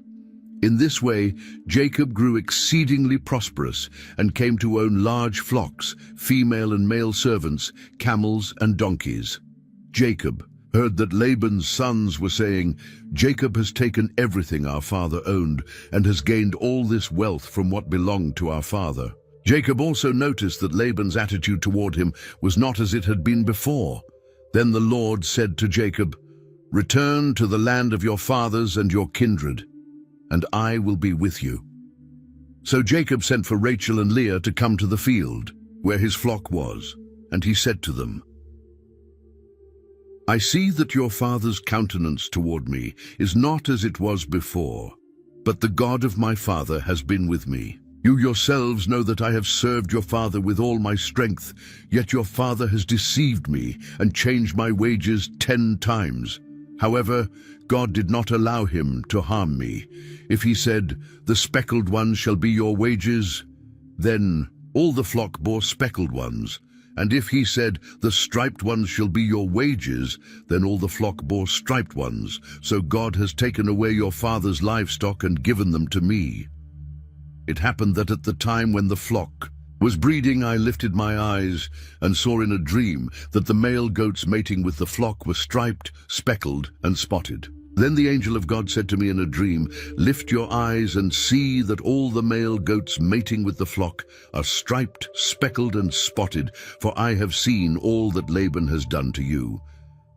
In this way, Jacob grew exceedingly prosperous and came to own large flocks, female and male servants, camels and donkeys. Jacob heard that Laban's sons were saying, "Jacob has taken everything our father owned and has gained all this wealth from what belonged to our father." Jacob also noticed that Laban's attitude toward him was not as it had been before. Then the Lord said to Jacob, "Return to the land of your fathers and your kindred, and I will be with you." So Jacob sent for Rachel and Leah to come to the field, where his flock was, and he said to them, "I see that your father's countenance toward me is not as it was before, but the God of my father has been with me. You yourselves know that I have served your father with all my strength, yet your father has deceived me and changed my wages 10 times. However, God did not allow him to harm me. If he said, 'The speckled ones shall be your wages,' then all the flock bore speckled ones. And if he said, 'The striped ones shall be your wages,' then all the flock bore striped ones. So God has taken away your father's livestock and given them to me." It happened that at the time when the flock was breeding, I lifted my eyes and saw in a dream that the male goats mating with the flock were striped, speckled, and spotted. Then the angel of God said to me in a dream, "Lift your eyes and see that all the male goats mating with the flock are striped, speckled, and spotted, for I have seen all that Laban has done to you.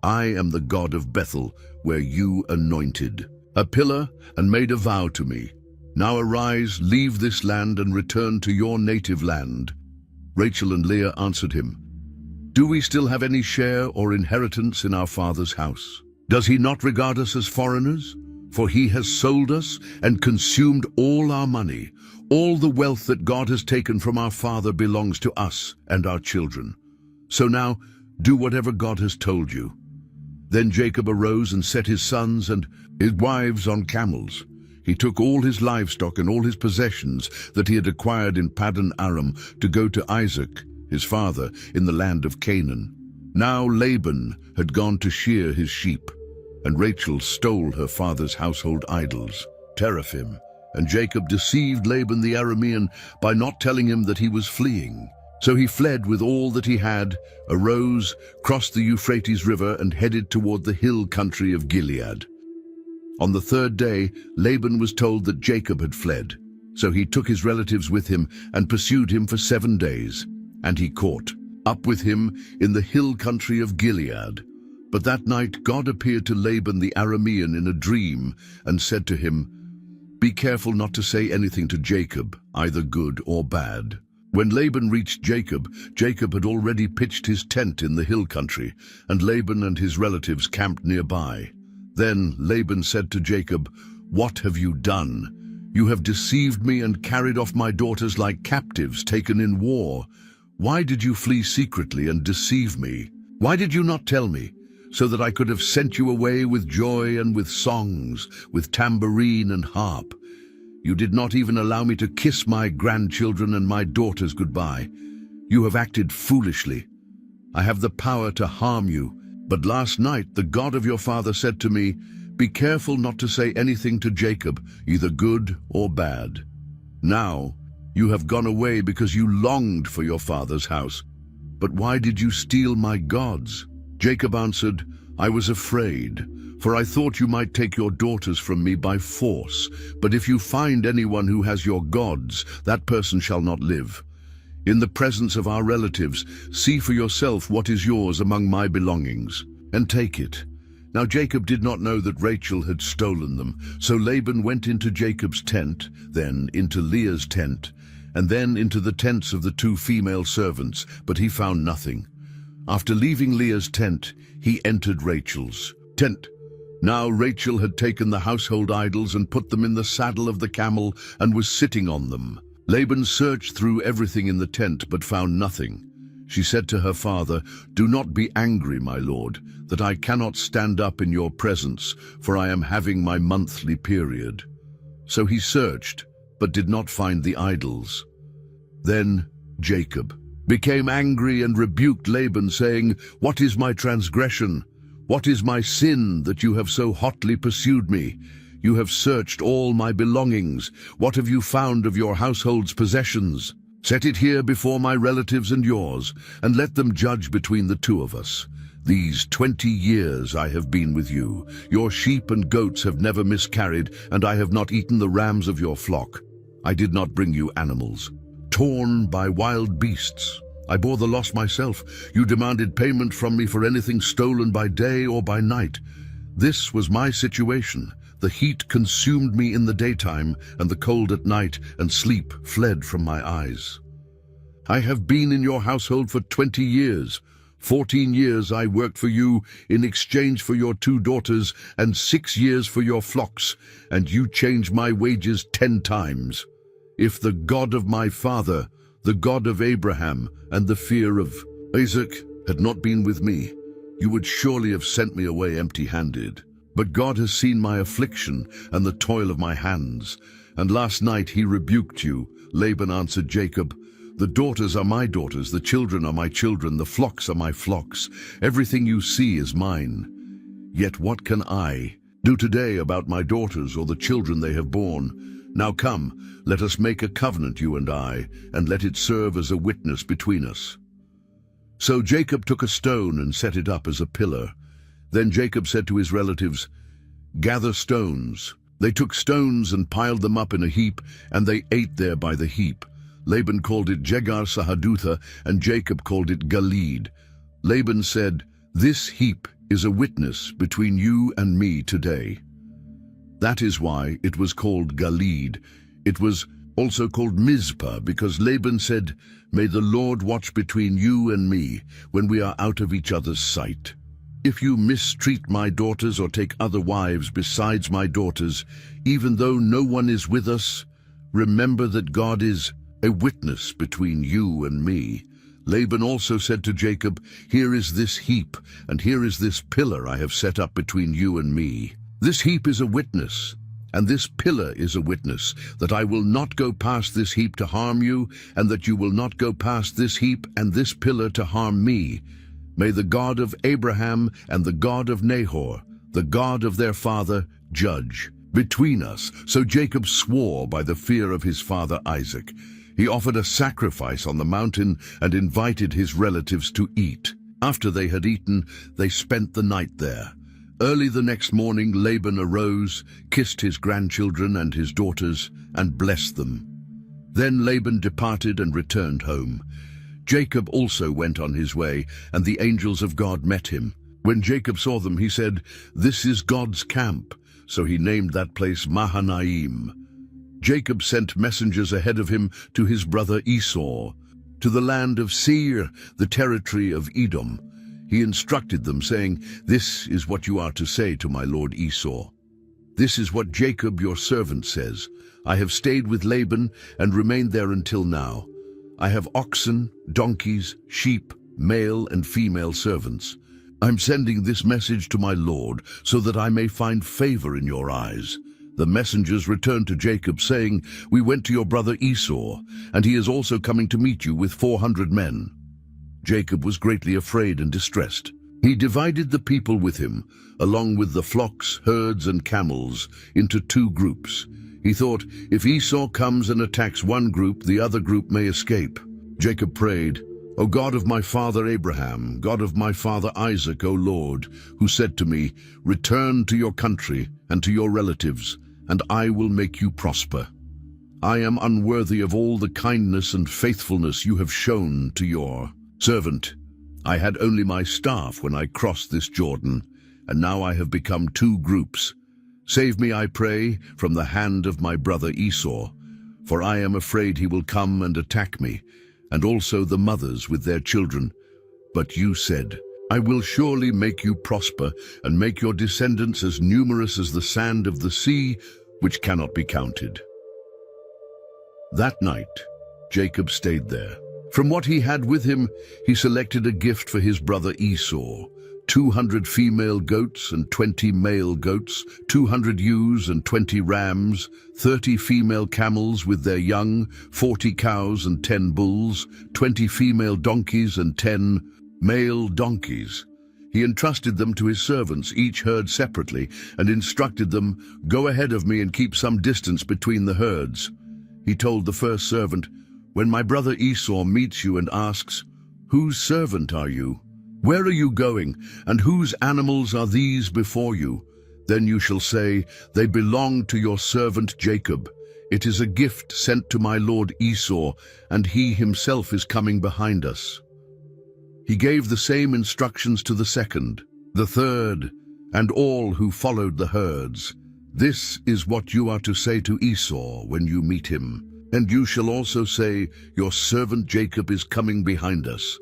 I am the God of Bethel, where you anointed a pillar and made a vow to me. Now arise, leave this land and return to your native land." Rachel and Leah answered him, "Do we still have any share or inheritance in our father's house? Does he not regard us as foreigners? For he has sold us and consumed all our money. All the wealth that God has taken from our father belongs to us and our children. So now do whatever God has told you." Then Jacob arose and set his sons and his wives on camels. He took all his livestock and all his possessions that he had acquired in Paddan Aram to go to Isaac, his father, in the land of Canaan. Now Laban had gone to shear his sheep, and Rachel stole her father's household idols, teraphim, and Jacob deceived Laban the Aramean by not telling him that he was fleeing. So he fled with all that he had, arose, crossed the Euphrates River, and headed toward the hill country of Gilead. On the third day, Laban was told that Jacob had fled. So he took his relatives with him and pursued him for 7 days. And he caught up with him in the hill country of Gilead. But that night God appeared to Laban the Aramean in a dream and said to him, "Be careful not to say anything to Jacob, either good or bad." When Laban reached Jacob, Jacob had already pitched his tent in the hill country, and Laban and his relatives camped nearby. Then Laban said to Jacob, "What have you done? You have deceived me and carried off my daughters like captives taken in war. Why did you flee secretly and deceive me? Why did you not tell me, so that I could have sent you away with joy and with songs, with tambourine and harp? You did not even allow me to kiss my grandchildren and my daughters goodbye. You have acted foolishly. I have the power to harm you. But last night the God of your father said to me, 'Be careful not to say anything to Jacob, either good or bad.' Now you have gone away because you longed for your father's house. But why did you steal my gods?" Jacob answered, "I was afraid, for I thought you might take your daughters from me by force. But if you find anyone who has your gods, that person shall not live. In the presence of our relatives, see for yourself what is yours among my belongings, and take it." Now Jacob did not know that Rachel had stolen them. So Laban went into Jacob's tent, then into Leah's tent, and then into the tents of the 2 female servants, but he found nothing. After leaving Leah's tent, he entered Rachel's tent. Now Rachel had taken the household idols and put them in the saddle of the camel and was sitting on them. Laban searched through everything in the tent, but found nothing. She said to her father, "Do not be angry, my lord, that I cannot stand up in your presence, for I am having my monthly period." So he searched, but did not find the idols. Then Jacob became angry and rebuked Laban, saying, "What is my transgression? What is my sin that you have so hotly pursued me? You have searched all my belongings. What have you found of your household's possessions? Set it here before my relatives and yours, and let them judge between the 2 of us. These 20 years I have been with you. Your sheep and goats have never miscarried, and I have not eaten the rams of your flock. I did not bring you animals torn by wild beasts. I bore the loss myself. You demanded payment from me for anything stolen by day or by night. This was my situation. The heat consumed me in the daytime, and the cold at night, and sleep fled from my eyes. I have been in your household for 20 years. 14 years I worked for you in exchange for your 2 daughters, and 6 years for your flocks, and you changed my wages 10 times. If the God of my father, the God of Abraham, and the fear of Isaac had not been with me, you would surely have sent me away empty-handed. But God has seen my affliction and the toil of my hands, and last night he rebuked you." Laban answered Jacob, "The daughters are my daughters, the children are my children, the flocks are my flocks. Everything you see is mine. Yet what can I do today about my daughters or the children they have borne? Now come, let us make a covenant, you and I, and let it serve as a witness between us." So Jacob took a stone and set it up as a pillar. Then Jacob said to his relatives, "Gather stones." They took stones and piled them up in a heap, and they ate there by the heap. Laban called it Jegar-sahadutha, and Jacob called it Galeed. Laban said, "This heap is a witness between you and me today." That is why it was called Galeed. It was also called Mizpah, because Laban said, "May the Lord watch between you and me when we are out of each other's sight. If you mistreat my daughters or take other wives besides my daughters, even though no one is with us, remember that God is a witness between you and me." Laban also said to Jacob, "Here is this heap, and here is this pillar I have set up between you and me. This heap is a witness, and this pillar is a witness, that I will not go past this heap to harm you, and that you will not go past this heap and this pillar to harm me. May the God of Abraham and the God of Nahor, the God of their father, judge between us." So Jacob swore by the fear of his father Isaac. He offered a sacrifice on the mountain and invited his relatives to eat. After they had eaten, they spent the night there. Early the next morning, Laban arose, kissed his grandchildren and his daughters, and blessed them. Then Laban departed and returned home. Jacob also went on his way, and the angels of God met him. When Jacob saw them, he said, "This is God's camp." So he named that place Mahanaim. Jacob sent messengers ahead of him to his brother Esau, to the land of Seir, the territory of Edom. He instructed them, saying, "This is what you are to say to my lord Esau. This is what Jacob your servant says. I have stayed with Laban and remained there until now. I have oxen, donkeys, sheep, male and female servants. I'm sending this message to my lord so that I may find favor in your eyes." The messengers returned to Jacob, saying, "We went to your brother Esau, and he is also coming to meet you with 400 men." Jacob was greatly afraid and distressed. He divided the people with him, along with the flocks, herds, and camels, into 2 groups. He thought, if Esau comes and attacks one group, the other group may escape. Jacob prayed, "O God of my father Abraham, God of my father Isaac, O Lord, who said to me, 'Return to your country and to your relatives, and I will make you prosper.' I am unworthy of all the kindness and faithfulness you have shown to your servant. I had only my staff when I crossed this Jordan, and now I have become 2 groups. Save me, I pray, from the hand of my brother Esau, for I am afraid he will come and attack me, and also the mothers with their children. But you said, 'I will surely make you prosper and make your descendants as numerous as the sand of the sea, which cannot be counted.'" That night, Jacob stayed there. From what he had with him, he selected a gift for his brother Esau: 200 female goats and 20 male goats, 200 ewes and 20 rams, 30 female camels with their young, 40 cows and 10 bulls, 20 female donkeys and 10 male donkeys. He entrusted them to his servants, each herd separately, and instructed them, "Go ahead of me and keep some distance between the herds." He told the first servant, "When my brother Esau meets you and asks, 'Whose servant are you? Where are you going, and whose animals are these before you?' then you shall say, 'They belong to your servant Jacob. It is a gift sent to my lord Esau, and he himself is coming behind us.'" He gave the same instructions to the second, the third, and all who followed the herds. "This is what you are to say to Esau when you meet him. And you shall also say, 'Your servant Jacob is coming behind us.'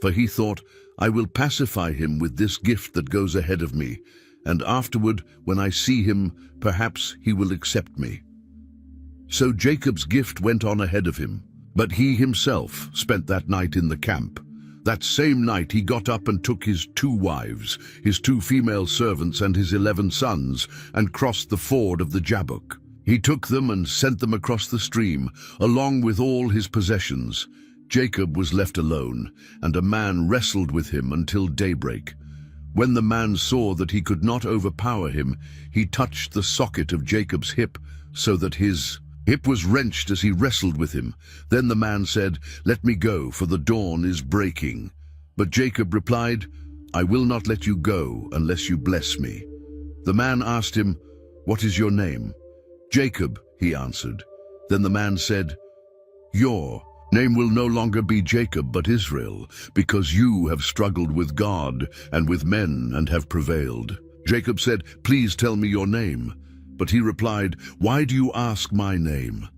For he thought, 'I will pacify him with this gift that goes ahead of me, and afterward, when I see him, perhaps he will accept me.'" So Jacob's gift went on ahead of him, but he himself spent that night in the camp. That same night he got up and took his 2 wives, his 2 female servants and his 11 sons, and crossed the ford of the Jabbok. He took them and sent them across the stream, along with all his possessions. Jacob was left alone, and a man wrestled with him until daybreak. When the man saw that he could not overpower him, he touched the socket of Jacob's hip, so that his hip was wrenched as he wrestled with him. Then the man said, "Let me go, for the dawn is breaking." But Jacob replied, "I will not let you go unless you bless me." The man asked him, "What is your name?" "Jacob," he answered. Then the man said, "Your name will no longer be Jacob but Israel, because you have struggled with God and with men and have prevailed." Jacob said, "Please tell me your name." But he replied, "Why do you ask my name?"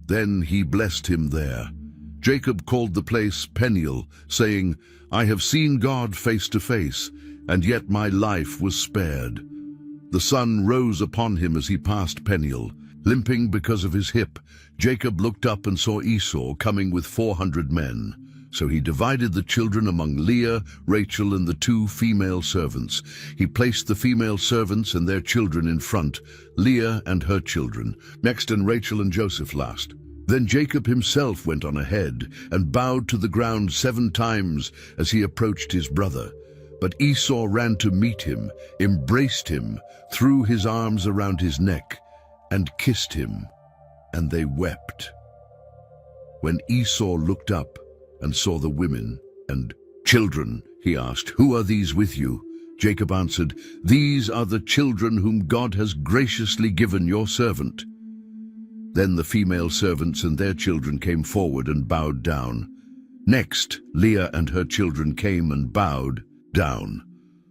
Then he blessed him there. Jacob called the place Peniel, saying, "I have seen God face to face, and yet my life was spared." The sun rose upon him as he passed Peniel. Limping because of his hip, Jacob looked up and saw Esau coming with 400 men. So he divided the children among Leah, Rachel, and the 2 female servants. He placed the female servants and their children in front, Leah and her children next, and Rachel and Joseph last. Then Jacob himself went on ahead and bowed to the ground 7 times as he approached his brother. But Esau ran to meet him, embraced him, threw his arms around his neck, and kissed him, and they wept. When Esau looked up and saw the women and children, he asked, "Who are these with you?" Jacob answered, "These are the children whom God has graciously given your servant." Then the female servants and their children came forward and bowed down. Next, Leah and her children came and bowed down.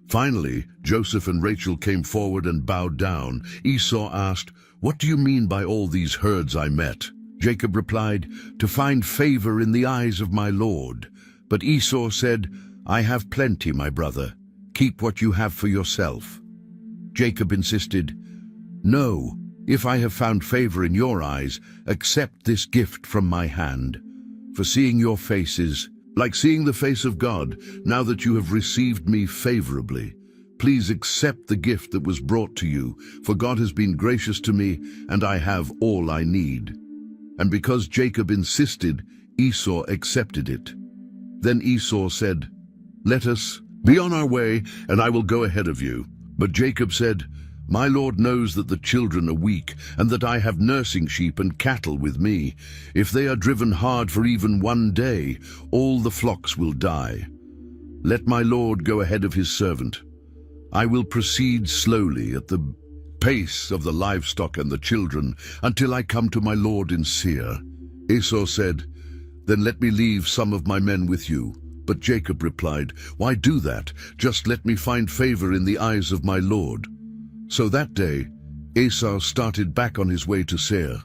Finally, Joseph and Rachel came forward and bowed down. Esau asked, "What do you mean by all these herds I met?" Jacob replied, "To find favor in the eyes of my Lord." But Esau said, "I have plenty, my brother. Keep what you have for yourself." Jacob insisted, "No, if I have found favor in your eyes, accept this gift from my hand. For seeing your face is like seeing the face of God. Now that you have received me favorably, please accept the gift that was brought to you, for God has been gracious to me, and I have all I need." And because Jacob insisted, Esau accepted it. Then Esau said, "Let us be on our way, and I will go ahead of you." But Jacob said, "My Lord knows that the children are weak, and that I have nursing sheep and cattle with me. If they are driven hard for even 1 day, all the flocks will die. Let my Lord go ahead of his servant. I will proceed slowly at the pace of the livestock and the children until I come to my Lord in Seir." Esau said, "Then let me leave some of my men with you." But Jacob replied, "Why do that? Just let me find favor in the eyes of my Lord." So that day, Esau started back on his way to Seir.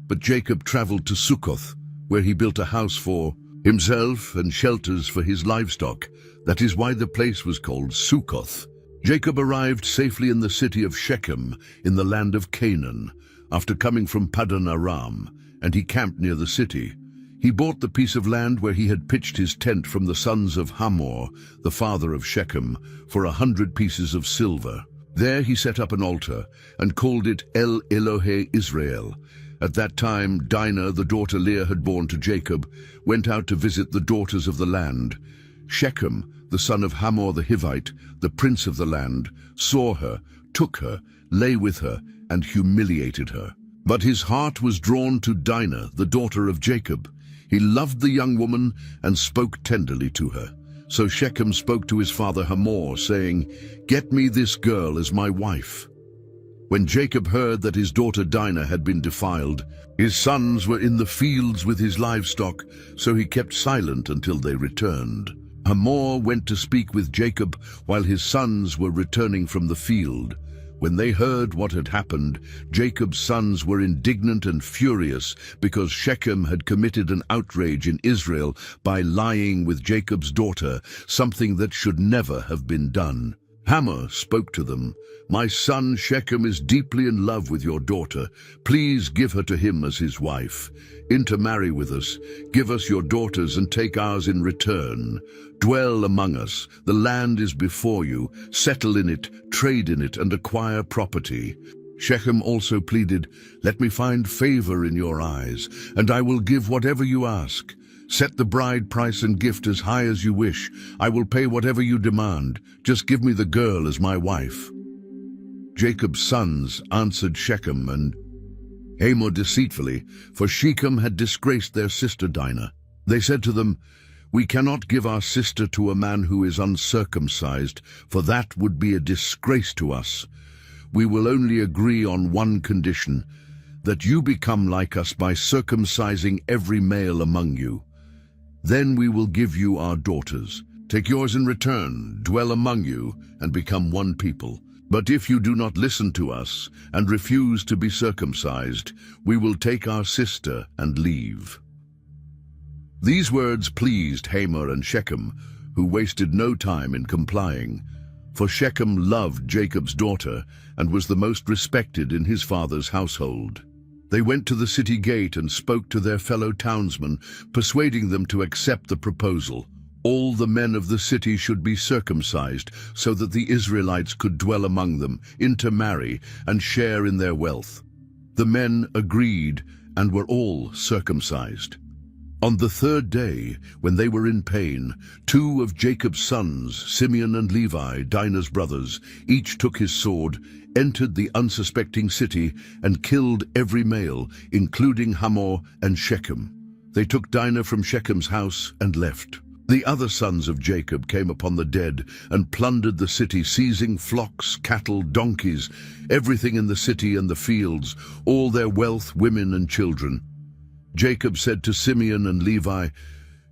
But Jacob traveled to Succoth, where he built a house for himself and shelters for his livestock. That is why the place was called Succoth. Jacob arrived safely in the city of Shechem, in the land of Canaan, after coming from Paddan Aram, and he camped near the city. He bought the piece of land where he had pitched his tent from the sons of Hamor, the father of Shechem, for 100 pieces of silver. There he set up an altar and called it El Elohe Israel. At that time, Dinah, the daughter Leah had borne to Jacob, went out to visit the daughters of the land. Shechem, the son of Hamor the Hivite, the prince of the land, saw her, took her, lay with her, and humiliated her. But his heart was drawn to Dinah, the daughter of Jacob. He loved the young woman and spoke tenderly to her. So Shechem spoke to his father Hamor, saying, "Get me this girl as my wife." When Jacob heard that his daughter Dinah had been defiled, his sons were in the fields with his livestock, so he kept silent until they returned. Hamor went to speak with Jacob while his sons were returning from the field. When they heard what had happened, Jacob's sons were indignant and furious because Shechem had committed an outrage in Israel by lying with Jacob's daughter, something that should never have been done. Hamor spoke to them, "My son Shechem is deeply in love with your daughter. Please give her to him as his wife. Intermarry with us. Give us your daughters and take ours in return. Dwell among us. The land is before you. Settle in it, trade in it, and acquire property." Shechem also pleaded, "Let me find favor in your eyes, and I will give whatever you ask. Set the bride price and gift as high as you wish. I will pay whatever you demand. Just give me the girl as my wife." Jacob's sons answered Shechem and Hamor deceitfully, for Shechem had disgraced their sister Dinah. They said to them, "We cannot give our sister to a man who is uncircumcised, for that would be a disgrace to us. We will only agree on one condition, that you become like us by circumcising every male among you. Then we will give you our daughters. Take yours in return, dwell among you, and become one people. But if you do not listen to us and refuse to be circumcised, we will take our sister and leave." These words pleased Hamor and Shechem, who wasted no time in complying, for Shechem loved Jacob's daughter and was the most respected in his father's household. They went to the city gate and spoke to their fellow townsmen, persuading them to accept the proposal. All the men of the city should be circumcised, so that the Israelites could dwell among them, intermarry, and share in their wealth. The men agreed and were all circumcised. On the third day, when they were in pain, 2 of Jacob's sons, Simeon and Levi, Dinah's brothers, each took his sword, entered the unsuspecting city, and killed every male, including Hamor and Shechem. They took Dinah from Shechem's house and left. The other sons of Jacob came upon the dead and plundered the city, seizing flocks, cattle, donkeys, everything in the city and the fields, all their wealth, women and children. Jacob said to Simeon and Levi,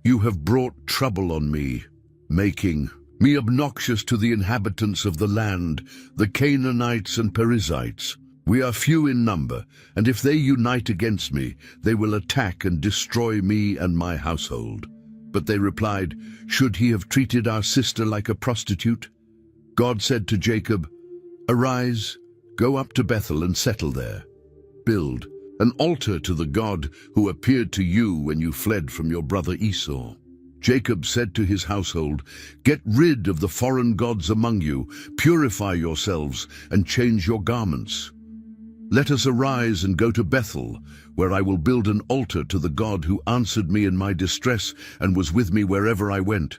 "You have brought trouble on me, making me obnoxious to the inhabitants of the land, the Canaanites and Perizzites. We are few in number, and if they unite against me, they will attack and destroy me and my household." But they replied, "Should he have treated our sister like a prostitute?" God said to Jacob, "Arise, go up to Bethel and settle there. Build an altar to the God who appeared to you when you fled from your brother Esau." Jacob said to his household, "Get rid of the foreign gods among you, purify yourselves, and change your garments. Let us arise and go to Bethel, where I will build an altar to the God who answered me in my distress and was with me wherever I went."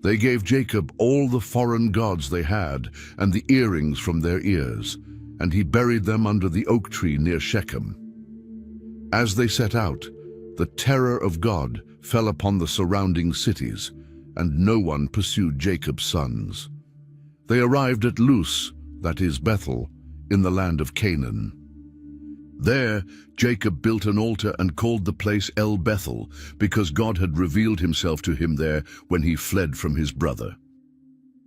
They gave Jacob all the foreign gods they had and the earrings from their ears, and he buried them under the oak tree near Shechem. As they set out, the terror of God fell upon the surrounding cities, and no one pursued Jacob's sons. They arrived at Luz, that is Bethel, in the land of Canaan. There Jacob built an altar and called the place El Bethel, because God had revealed himself to him there when he fled from his brother.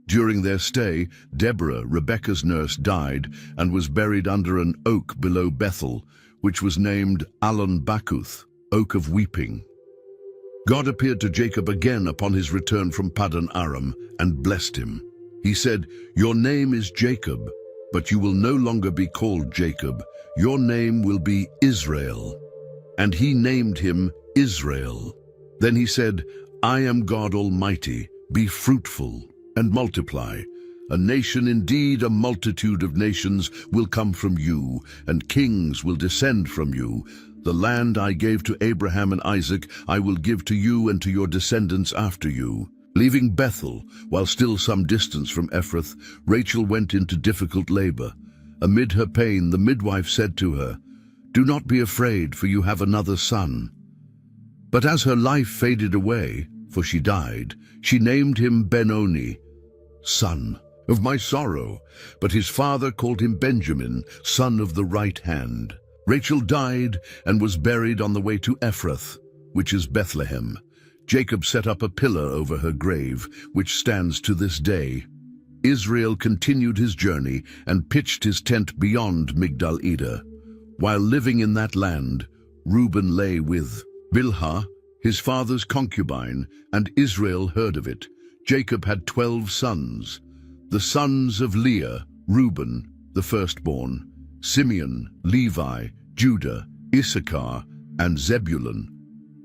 During their stay, Deborah, Rebekah's nurse, died and was buried under an oak below Bethel, which was named Allon Bacuth, Oak of Weeping. God appeared to Jacob again upon his return from Paddan Aram and blessed him. He said, "Your name is Jacob, but you will no longer be called Jacob. Your name will be Israel." And he named him Israel. Then he said, "I am God Almighty. Be fruitful and multiply. A nation, indeed a multitude of nations, will come from you, and kings will descend from you. The land I gave to Abraham and Isaac I will give to you and to your descendants after you." Leaving Bethel, while still some distance from Ephrath, Rachel went into difficult labor. Amid her pain, the midwife said to her, "Do not be afraid, for you have another son." But as her life faded away, for she died, she named him Benoni, son of my sorrow. But his father called him Benjamin, son of the right hand. Rachel died and was buried on the way to Ephrath, which is Bethlehem. Jacob set up a pillar over her grave, which stands to this day. Israel continued his journey and pitched his tent beyond Migdal Eder. While living in that land, Reuben lay with Bilhah, his father's concubine, and Israel heard of it. Jacob had 12 sons. The sons of Leah, Reuben, the firstborn, Simeon, Levi, Judah, Issachar, and Zebulun.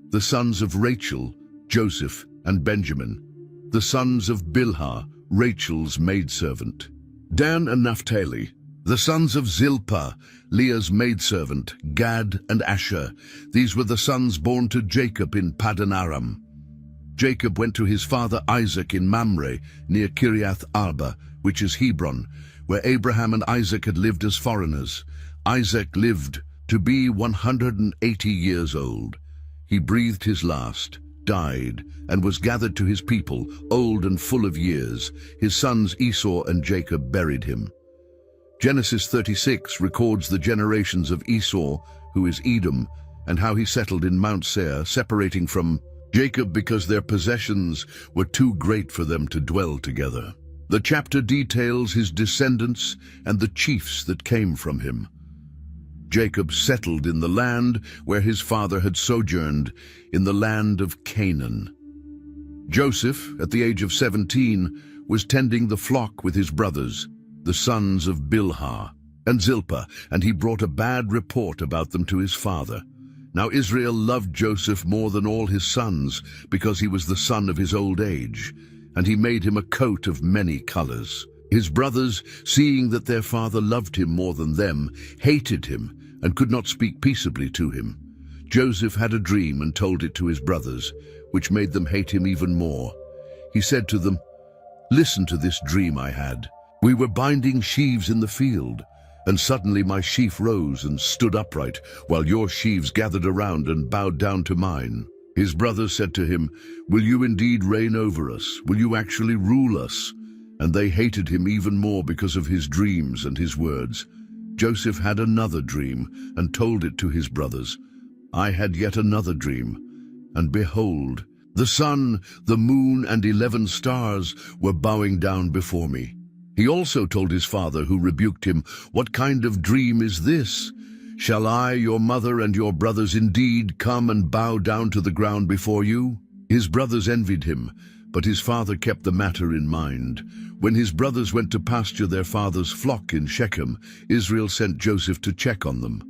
The sons of Rachel, Joseph and Benjamin. The sons of Bilhah, Rachel's maidservant. Dan and Naphtali. The sons of Zilpah, Leah's maidservant, Gad and Asher. These were the sons born to Jacob in Paddan Aram. Jacob went to his father Isaac in Mamre, near Kiriath Arba, which is Hebron, where Abraham and Isaac had lived as foreigners. Isaac lived to be 180 years old. He breathed his last, died, and was gathered to his people, old and full of years. His sons Esau and Jacob buried him. Genesis 36 records the generations of Esau, who is Edom, and how he settled in Mount Seir, separating from Jacob because their possessions were too great for them to dwell together. The chapter details his descendants and the chiefs that came from him. Jacob settled in the land where his father had sojourned, in the land of Canaan. Joseph, at the age of 17, was tending the flock with his brothers, the sons of Bilhah and Zilpah, and he brought a bad report about them to his father. Now Israel loved Joseph more than all his sons, because he was the son of his old age, and he made him a coat of many colors. His brothers, seeing that their father loved him more than them, hated him and could not speak peaceably to him. Joseph had a dream and told it to his brothers, which made them hate him even more. He said to them, "Listen to this dream I had. We were binding sheaves in the field, and suddenly my sheaf rose and stood upright, while your sheaves gathered around and bowed down to mine." His brothers said to him, "Will you indeed reign over us? Will you actually rule us?" And they hated him even more because of his dreams and his words. Joseph had another dream and told it to his brothers. "I had yet another dream, and behold, the sun, the moon, and 11 stars were bowing down before me." He also told his father, who rebuked him, "What kind of dream is this? Shall I, your mother, and your brothers indeed come and bow down to the ground before you?" His brothers envied him, but his father kept the matter in mind. When his brothers went to pasture their father's flock in Shechem, Israel sent Joseph to check on them.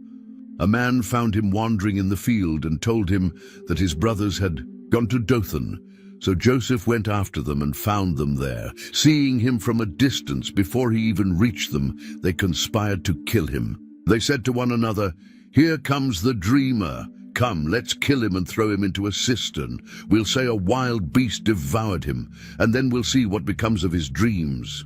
A man found him wandering in the field and told him that his brothers had gone to Dothan. So Joseph went after them and found them there. Seeing him from a distance before he even reached them, they conspired to kill him. They said to one another, "Here comes the dreamer. Come, let's kill him and throw him into a cistern. We'll say a wild beast devoured him, and then we'll see what becomes of his dreams."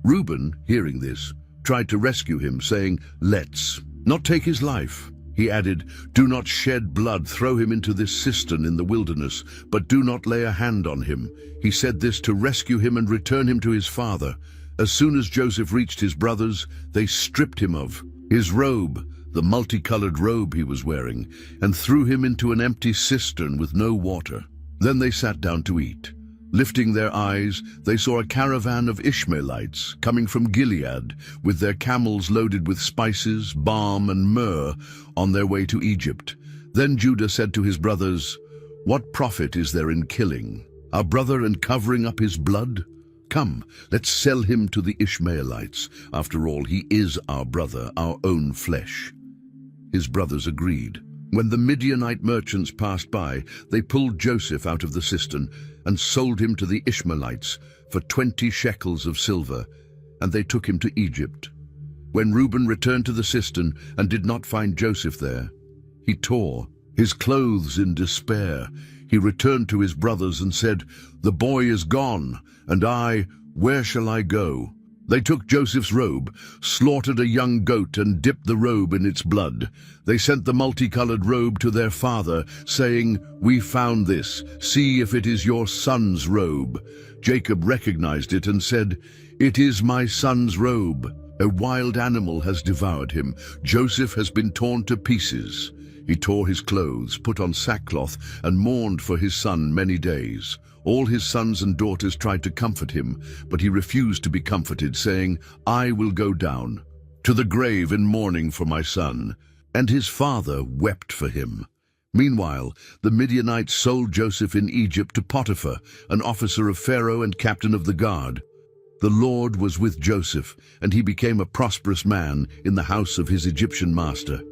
Reuben, hearing this, tried to rescue him, saying, "Let's not take his life." He added, "Do not shed blood, throw him into this cistern in the wilderness, but do not lay a hand on him." He said this to rescue him and return him to his father. As soon as Joseph reached his brothers, they stripped him of his robe, the multicolored robe he was wearing, and threw him into an empty cistern with no water. Then they sat down to eat. Lifting their eyes, they saw a caravan of Ishmaelites coming from Gilead, with their camels loaded with spices, balm, and myrrh, on their way to Egypt. Then Judah said to his brothers, "What profit is there in killing our brother and covering up his blood? Come, let's sell him to the Ishmaelites. After all, he is our brother, our own flesh." His brothers agreed. When the Midianite merchants passed by, they pulled Joseph out of the cistern and sold him to the Ishmaelites for 20 shekels of silver, and they took him to Egypt. When Reuben returned to the cistern and did not find Joseph there, he tore his clothes in despair. He returned to his brothers and said, "The boy is gone, and where shall I go?" They took Joseph's robe, slaughtered a young goat, and dipped the robe in its blood. They sent the multicolored robe to their father, saying, "We found this. See if it is your son's robe." Jacob recognized it and said, "It is my son's robe. A wild animal has devoured him. Joseph has been torn to pieces." He tore his clothes, put on sackcloth, and mourned for his son many days. All his sons and daughters tried to comfort him, but he refused to be comforted, saying, "I will go down to the grave in mourning for my son." And his father wept for him. Meanwhile, the Midianites sold Joseph in Egypt to Potiphar, an officer of Pharaoh and captain of the guard. The Lord was with Joseph, and he became a prosperous man in the house of his Egyptian master.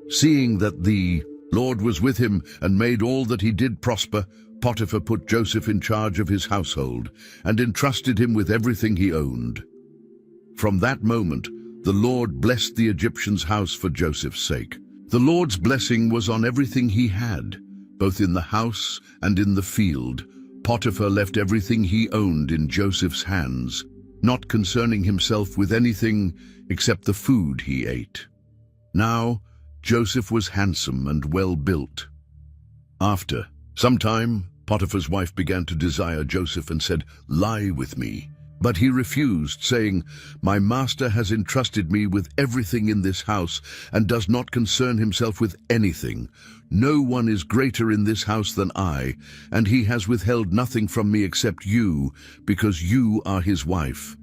Seeing that the Lord was with him and made all that he did prosper, Potiphar put Joseph in charge of his household and entrusted him with everything he owned. From that moment, the Lord blessed the Egyptian's house for Joseph's sake. The Lord's blessing was on everything he had, both in the house and in the field. Potiphar left everything he owned in Joseph's hands, not concerning himself with anything except the food he ate. Now, Joseph was handsome and well built. After some time, Potiphar's wife began to desire Joseph and said, "Lie with me." But he refused, saying, "My master has entrusted me with everything in this house and does not concern himself with anything. No one is greater in this house than I, and he has withheld nothing from me except you, because you are his wife.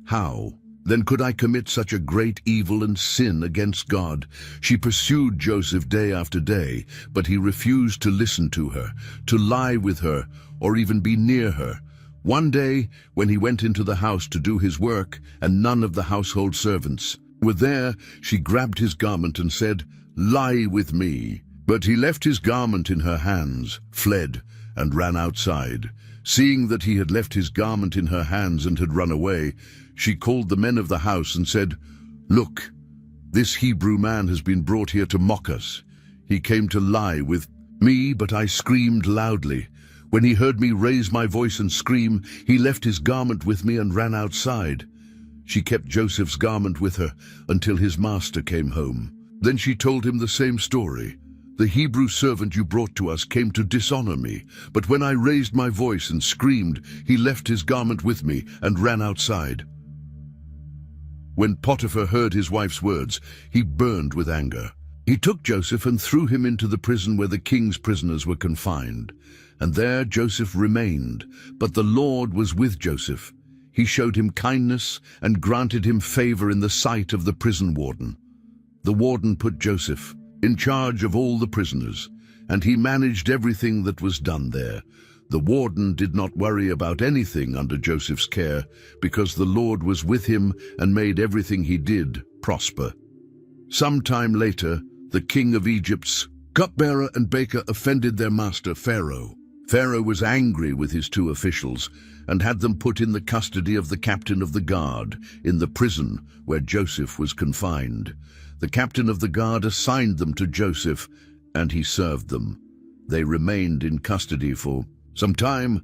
How then could I commit such a great evil and sin against God?" She pursued Joseph day after day, but he refused to listen to her, to lie with her, or even be near her. One day, when he went into the house to do his work, and none of the household servants were there, she grabbed his garment and said, "Lie with me." But he left his garment in her hands, fled, and ran outside. Seeing that he had left his garment in her hands and had run away, she called the men of the house and said, "Look, this Hebrew man has been brought here to mock us. He came to lie with me, but I screamed loudly. When he heard me raise my voice and scream, he left his garment with me and ran outside." She kept Joseph's garment with her until his master came home. Then she told him the same story. "The Hebrew servant you brought to us came to dishonor me, but when I raised my voice and screamed, he left his garment with me and ran outside." When Potiphar heard his wife's words, he burned with anger. He took Joseph and threw him into the prison where the king's prisoners were confined. And there Joseph remained, but the Lord was with Joseph. He showed him kindness and granted him favor in the sight of the prison warden. The warden put Joseph in charge of all the prisoners, and he managed everything that was done there. The warden did not worry about anything under Joseph's care, because the Lord was with him and made everything he did prosper. Some time later, the king of Egypt's cupbearer and baker offended their master Pharaoh. Pharaoh was angry with his two officials and had them put in the custody of the captain of the guard in the prison where Joseph was confined. The captain of the guard assigned them to Joseph, and he served them. They remained in custody for some time.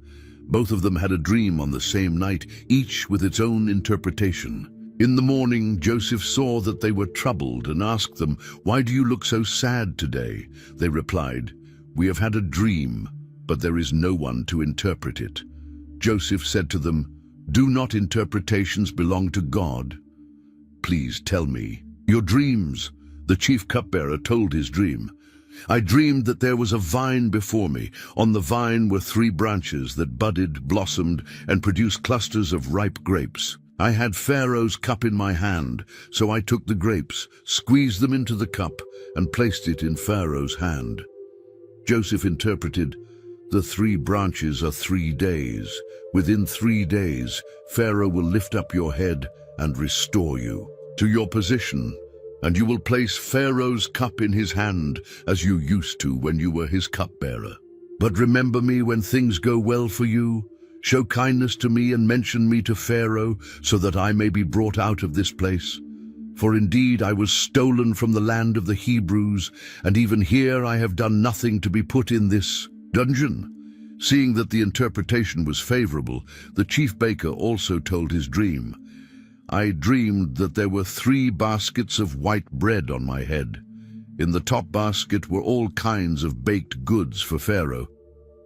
Both of them had a dream on the same night, each with its own interpretation. In the morning, Joseph saw that they were troubled and asked them, "Why do you look so sad today?" They replied, "We have had a dream, but there is no one to interpret it." Joseph said to them, "Do not interpretations belong to God? Please tell me your dreams." The chief cupbearer told his dream. "I dreamed that there was a vine before me. On the vine were 3 branches that budded, blossomed, and produced clusters of ripe grapes. I had Pharaoh's cup in my hand, so I took the grapes, squeezed them into the cup, and placed it in Pharaoh's hand." Joseph interpreted, "The 3 branches are 3 days. Within 3 days, Pharaoh will lift up your head and restore you to your position, and you will place Pharaoh's cup in his hand as you used to when you were his cupbearer. But remember me when things go well for you. Show kindness to me and mention me to Pharaoh, so that I may be brought out of this place. For indeed I was stolen from the land of the Hebrews, and even here I have done nothing to be put in this dungeon." Seeing that the interpretation was favorable, the chief baker also told his dream. "I dreamed that there were 3 baskets of white bread on my head. In the top basket were all kinds of baked goods for Pharaoh,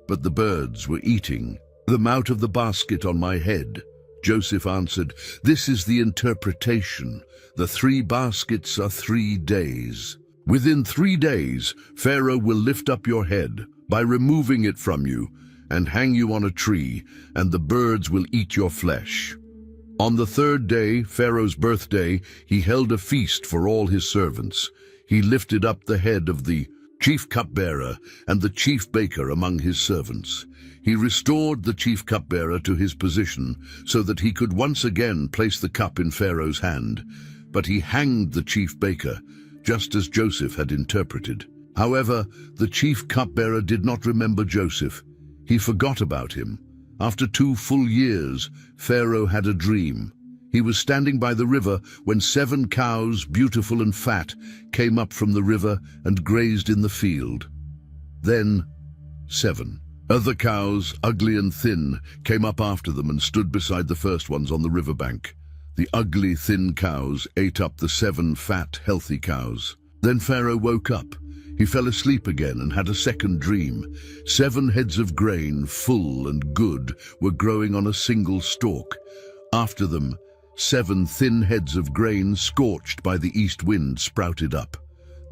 but the birds were eating them out of the basket on my head." Joseph answered, "This is the interpretation. The 3 baskets are 3 days. Within 3 days, Pharaoh will lift up your head by removing it from you and hang you on a tree, and the birds will eat your flesh. On the 3rd day, Pharaoh's birthday, he held a feast for all his servants. He lifted up the head of the chief cupbearer, and the chief baker among his servants. He restored the chief cupbearer to his position so that he could once again place the cup in Pharaoh's hand, but he hanged the chief baker, just as Joseph had interpreted. However, the chief cupbearer did not remember Joseph. He forgot about him. After 2 full years, Pharaoh had a dream. He was standing by the river when 7 cows, beautiful and fat, came up from the river and grazed in the field. Then 7 other cows, ugly and thin, came up after them and stood beside the first ones on the riverbank. The ugly, thin cows ate up the 7 fat, healthy cows. Then Pharaoh woke up. He fell asleep again and had a second dream. 7 heads of grain, full and good, were growing on a single stalk. After them, 7 thin heads of grain, scorched by the east wind, sprouted up.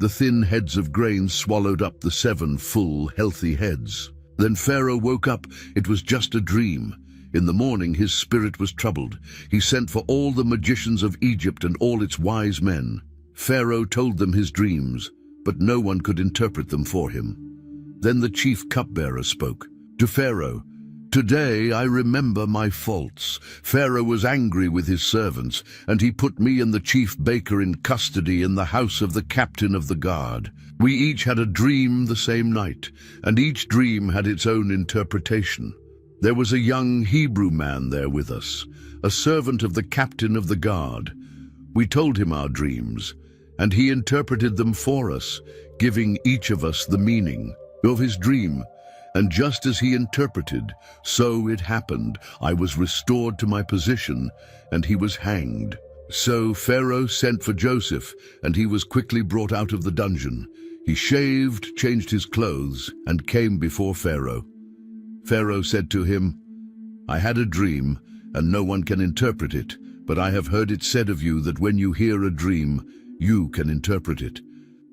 The thin heads of grain swallowed up the 7 full, healthy heads. Then Pharaoh woke up. It was just a dream. In the morning his spirit was troubled. He sent for all the magicians of Egypt and all its wise men. Pharaoh told them his dreams, but no one could interpret them for him. Then the chief cupbearer spoke to Pharaoh. "Today I remember my faults. Pharaoh was angry with his servants, and he put me and the chief baker in custody in the house of the captain of the guard. We each had a dream the same night, and each dream had its own interpretation. There was a young Hebrew man there with us, a servant of the captain of the guard. We told him our dreams, and he interpreted them for us, giving each of us the meaning of his dream. And just as he interpreted, so it happened. I was restored to my position, and he was hanged." So Pharaoh sent for Joseph, and he was quickly brought out of the dungeon. He shaved, changed his clothes, and came before Pharaoh. Pharaoh said to him, "I had a dream, and no one can interpret it, but I have heard it said of you that when you hear a dream, you can interpret it."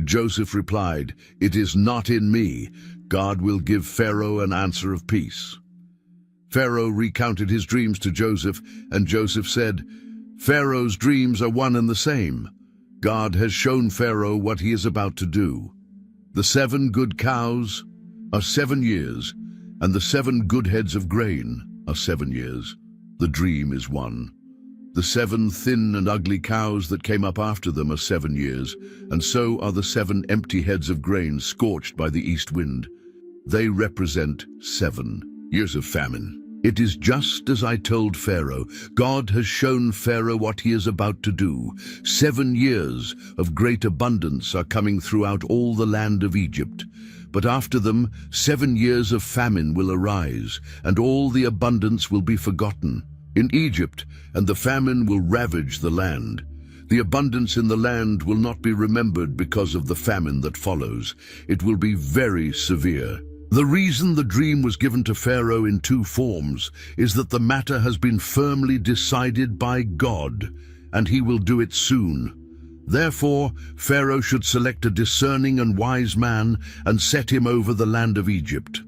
Joseph replied, "It is not in me. God will give Pharaoh an answer of peace." Pharaoh recounted his dreams to Joseph, and Joseph said, "Pharaoh's dreams are one and the same. God has shown Pharaoh what he is about to do. The 7 good cows are 7 years, and the 7 good heads of grain are 7 years. The dream is one. The 7 thin and ugly cows that came up after them are 7 years, and so are the 7 empty heads of grain scorched by the east wind. They represent 7 years of famine. It is just as I told Pharaoh. God has shown Pharaoh what he is about to do. 7 years of great abundance are coming throughout all the land of Egypt. But after them, 7 years of famine will arise, and all the abundance will be forgotten in Egypt, and the famine will ravage the land. The abundance in the land will not be remembered because of the famine that follows. It will be very severe. The reason the dream was given to Pharaoh in 2 forms is that the matter has been firmly decided by God, and he will do it soon. Therefore, Pharaoh should select a discerning and wise man and set him over the land of Egypt.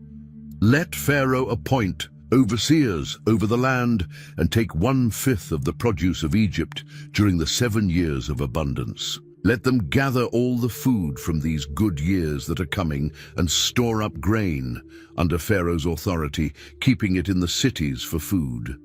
Let Pharaoh appoint overseers over the land and take 1/5 of the produce of Egypt during the 7 years of abundance. Let them gather all the food from these good years that are coming and store up grain under Pharaoh's authority, keeping it in the cities for food.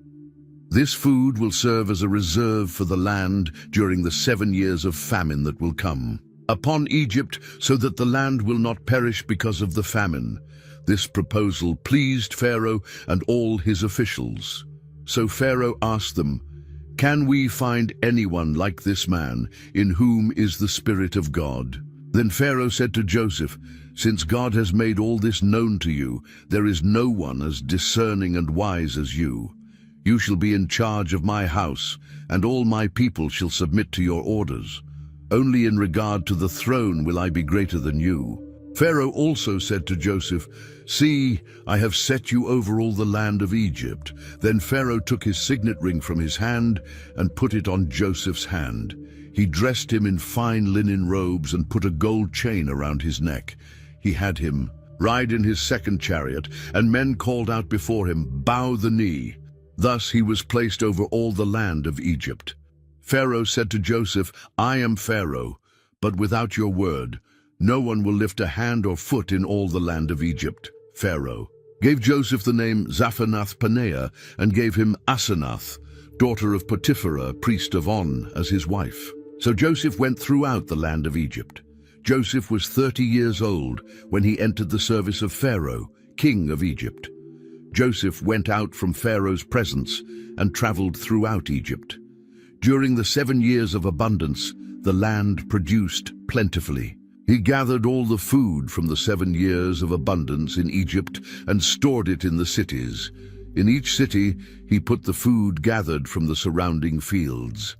This food will serve as a reserve for the land during the 7 years of famine that will come upon Egypt, so that the land will not perish because of the famine. This proposal pleased Pharaoh and all his officials. So Pharaoh asked them, "Can we find anyone like this man, in whom is the Spirit of God?" Then Pharaoh said to Joseph, "Since God has made all this known to you, there is no one as discerning and wise as you. You shall be in charge of my house, and all my people shall submit to your orders. Only in regard to the throne will I be greater than you." Pharaoh also said to Joseph, "See, I have set you over all the land of Egypt." Then Pharaoh took his signet ring from his hand and put it on Joseph's hand. He dressed him in fine linen robes and put a gold chain around his neck. He had him ride in his second chariot, and men called out before him, "Bow the knee." Thus he was placed over all the land of Egypt. Pharaoh said to Joseph, "I am Pharaoh, but without your word, No one will lift a hand or foot in all the land of Egypt. Pharaoh gave Joseph the name Zaphenath-Paneah and gave him Asenath, daughter of Potiphera, priest of On, as his wife. So Joseph went throughout the land of Egypt. Joseph was 30 years old when he entered the service of Pharaoh, king of Egypt. Joseph went out from Pharaoh's presence and traveled throughout Egypt. During the 7 years of abundance, the land produced plentifully. He gathered all the food from the 7 years of abundance in Egypt and stored it in the cities. In each city, he put the food gathered from the surrounding fields.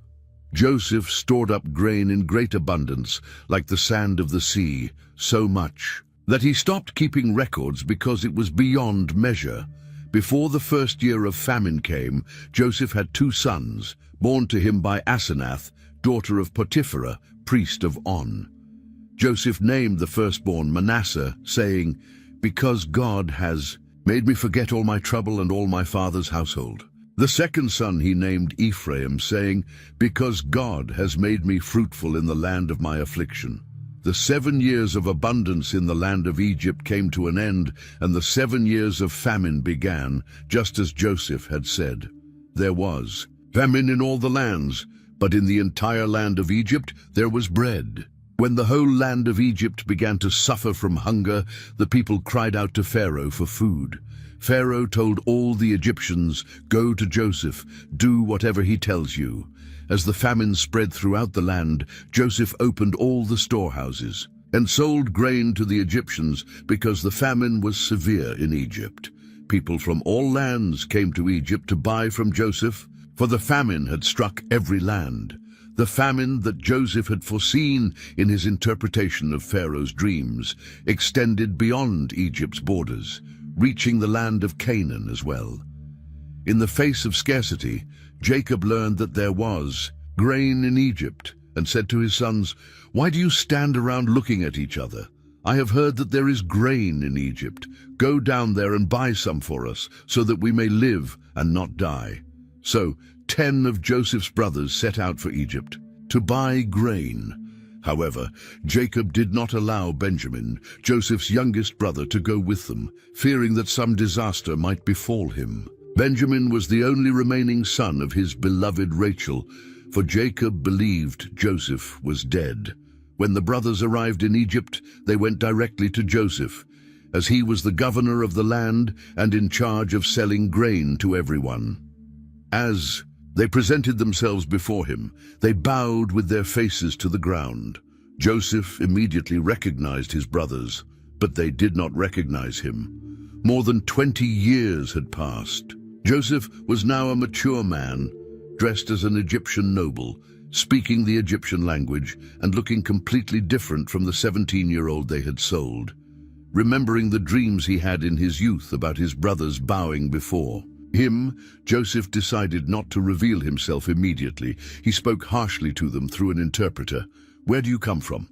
Joseph stored up grain in great abundance, like the sand of the sea, so much that he stopped keeping records because it was beyond measure. Before the first year of famine came, Joseph had 2 sons, born to him by Asenath, daughter of Potiphera, priest of On. Joseph named the firstborn Manasseh, saying, "Because God has made me forget all my trouble and all my father's household." The second son he named Ephraim, saying, "Because God has made me fruitful in the land of my affliction." The 7 years of abundance in the land of Egypt came to an end, and the 7 years of famine began, just as Joseph had said. There was famine in all the lands, but in the entire land of Egypt there was bread. When the whole land of Egypt began to suffer from hunger, the people cried out to Pharaoh for food. Pharaoh told all the Egyptians, "Go to Joseph, do whatever he tells you." As the famine spread throughout the land, Joseph opened all the storehouses and sold grain to the Egyptians because the famine was severe in Egypt. People from all lands came to Egypt to buy from Joseph, for the famine had struck every land. The famine that Joseph had foreseen in his interpretation of Pharaoh's dreams extended beyond Egypt's borders, reaching the land of Canaan as well. In the face of scarcity, Jacob learned that there was grain in Egypt and said to his sons, "Why do you stand around looking at each other? I have heard that there is grain in Egypt. Go down there and buy some for us, so that we may live and not die." So 10 of Joseph's brothers set out for Egypt to buy grain. However, Jacob did not allow Benjamin, Joseph's youngest brother, to go with them, fearing that some disaster might befall him. Benjamin was the only remaining son of his beloved Rachel, for Jacob believed Joseph was dead. When the brothers arrived in Egypt, they went directly to Joseph, as he was the governor of the land and in charge of selling grain to everyone. As they presented themselves before him, they bowed with their faces to the ground. Joseph immediately recognized his brothers, but they did not recognize him. More than 20 years had passed. Joseph was now a mature man, dressed as an Egyptian noble, speaking the Egyptian language and looking completely different from the 17-year-old they had sold. Remembering the dreams he had in his youth about his brothers bowing before him, Joseph decided not to reveal himself immediately. He spoke harshly to them through an interpreter. "Where do you come from?"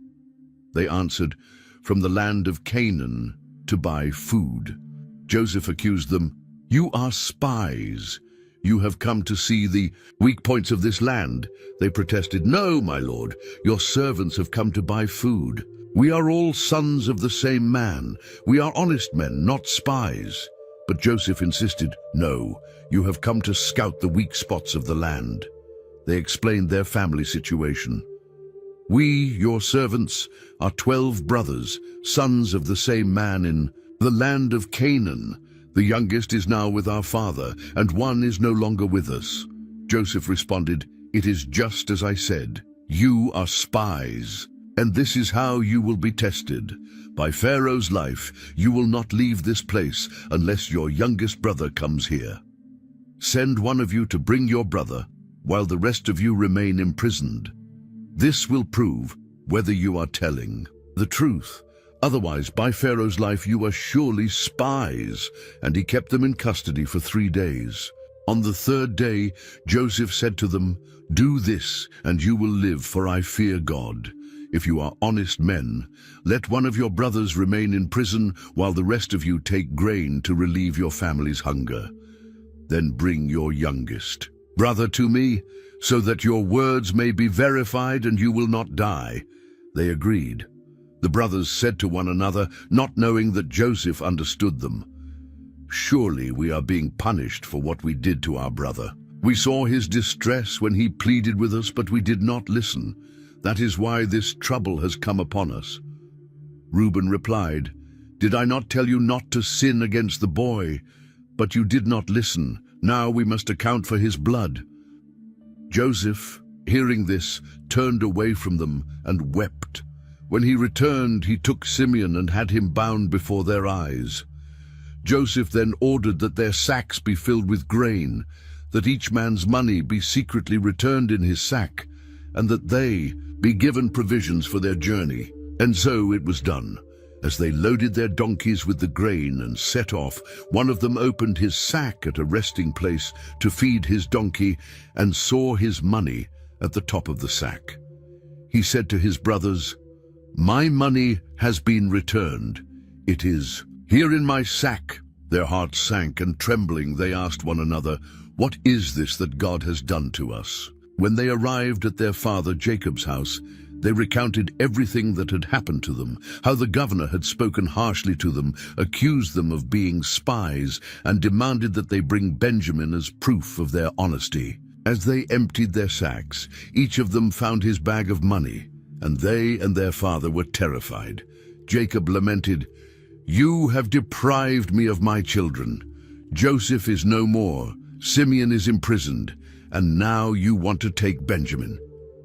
They answered, "From the land of Canaan, to buy food." Joseph accused them, "You are spies. You have come to see the weak points of this land." They protested, "No, my lord, your servants have come to buy food. We are all sons of the same man. We are honest men, not spies." But Joseph insisted, "No, you have come to scout the weak spots of the land." They explained their family situation. "We, your servants, are 12 brothers, sons of the same man in the land of Canaan. The youngest is now with our father, and one is no longer with us." Joseph responded, "It is just as I said. You are spies, and this is how you will be tested. By Pharaoh's life, you will not leave this place unless your youngest brother comes here. Send one of you to bring your brother, while the rest of you remain imprisoned. This will prove whether you are telling the truth. Otherwise, by Pharaoh's life, you are surely spies." And he kept them in custody for 3 days. On the 3rd day, Joseph said to them, "Do this, and you will live, for I fear God. If you are honest men, let one of your brothers remain in prison while the rest of you take grain to relieve your family's hunger. Then bring your youngest brother to me, so that your words may be verified and you will not die." They agreed. The brothers said to one another, not knowing that Joseph understood them, "Surely we are being punished for what we did to our brother. We saw his distress when he pleaded with us, but we did not listen. That is why this trouble has come upon us." Reuben replied, "Did I not tell you not to sin against the boy? But you did not listen. Now we must account for his blood." Joseph, hearing this, turned away from them and wept. When he returned, he took Simeon and had him bound before their eyes. Joseph then ordered that their sacks be filled with grain, that each man's money be secretly returned in his sack, and that they be given provisions for their journey. And so it was done. As they loaded their donkeys with the grain and set off, one of them opened his sack at a resting place to feed his donkey and saw his money at the top of the sack. He said to his brothers, "My money has been returned. It is here in my sack." Their hearts sank, and trembling they asked one another, "What is this that God has done to us?" When they arrived at their father Jacob's house, they recounted everything that had happened to them, how the governor had spoken harshly to them, accused them of being spies, and demanded that they bring Benjamin as proof of their honesty. As they emptied their sacks, each of them found his bag of money, and they and their father were terrified. Jacob lamented, "You have deprived me of my children. Joseph is no more, Simeon is imprisoned, and now you want to take Benjamin.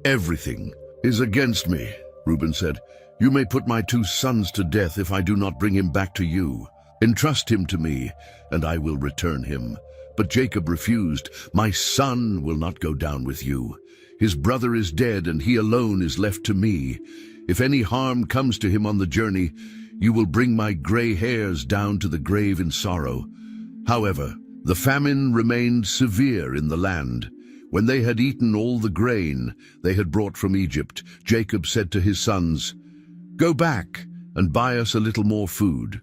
Everything is against me." Reuben said, "You may put my 2 sons to death if I do not bring him back to you. Entrust him to me, and I will return him." But Jacob refused. "My son will not go down with you. His brother is dead, and he alone is left to me. If any harm comes to him on the journey, you will bring my gray hairs down to the grave in sorrow." However, the famine remained severe in the land. When they had eaten all the grain they had brought from Egypt, Jacob said to his sons, "Go back and buy us a little more food."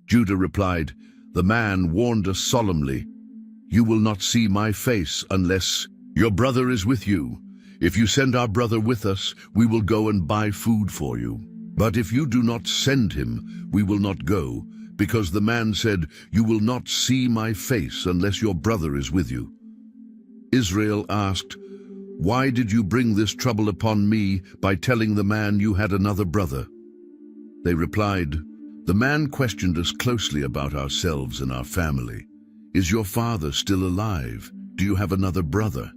Judah replied, "The man warned us solemnly, 'You will not see my face unless your brother is with you. If you send our brother with us, we will go and buy food for you. But if you do not send him, we will not go, because the man said, "You will not see my face unless your brother is with you." Israel asked, "Why did you bring this trouble upon me by telling the man you had another brother?" They replied, "The man questioned us closely about ourselves and our family. 'Is your father still alive? Do you have another brother?'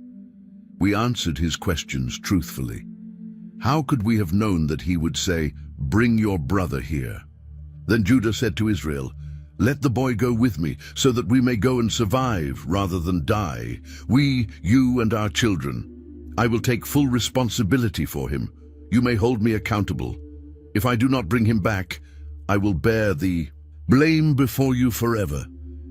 We answered his questions truthfully. How could we have known that he would say, 'Bring your brother here'?" Then Judah said to Israel, "Let the boy go with me, so that we may go and survive rather than die. We, you, and our children. I will take full responsibility for him. You may hold me accountable. If I do not bring him back, I will bear the blame before you forever.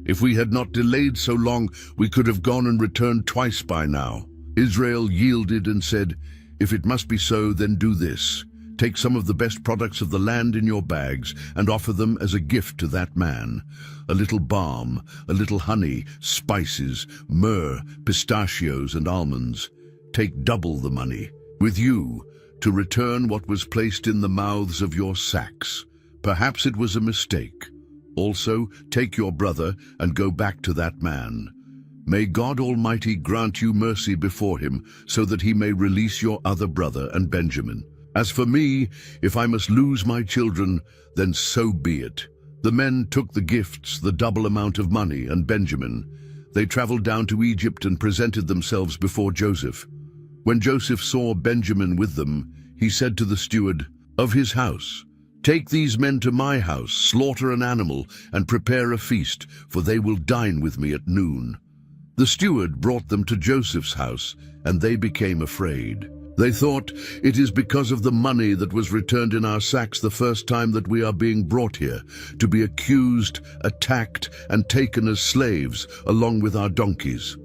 If we had not delayed so long, we could have gone and returned twice by now." Israel yielded and said, "If it must be so, then do this. Take some of the best products of the land in your bags and offer them as a gift to that man. A little balm, a little honey, spices, myrrh, pistachios, and almonds. Take double the money with you to return what was placed in the mouths of your sacks. Perhaps it was a mistake. Also, take your brother and go back to that man. May God Almighty grant you mercy before him, so that he may release your other brother and Benjamin. As for me, if I must lose my children, then so be it." The men took the gifts, the double amount of money, and Benjamin. They traveled down to Egypt and presented themselves before Joseph. When Joseph saw Benjamin with them, he said to the steward of his house, "Take these men to my house, slaughter an animal, and prepare a feast, for they will dine with me at noon." The steward brought them to Joseph's house, and they became afraid. They thought, "It is because of the money that was returned in our sacks the first time that we are being brought here, to be accused, attacked, and taken as slaves, along with our donkeys."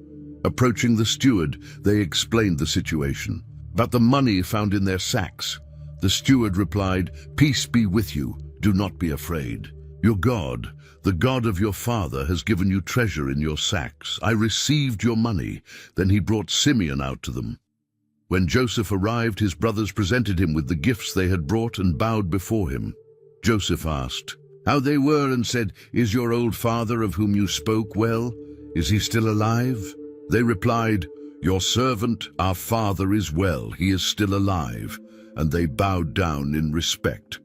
Approaching the steward, they explained the situation, about the money found in their sacks. The steward replied, "Peace be with you. Do not be afraid. Your God, the God of your father, has given you treasure in your sacks. I received your money." Then he brought Simeon out to them. When Joseph arrived, his brothers presented him with the gifts they had brought and bowed before him. Joseph asked how they were and said, "Is your old father of whom you spoke well? Is he still alive?" They replied, "Your servant, our father, is well. He is still alive." And they bowed down in respect.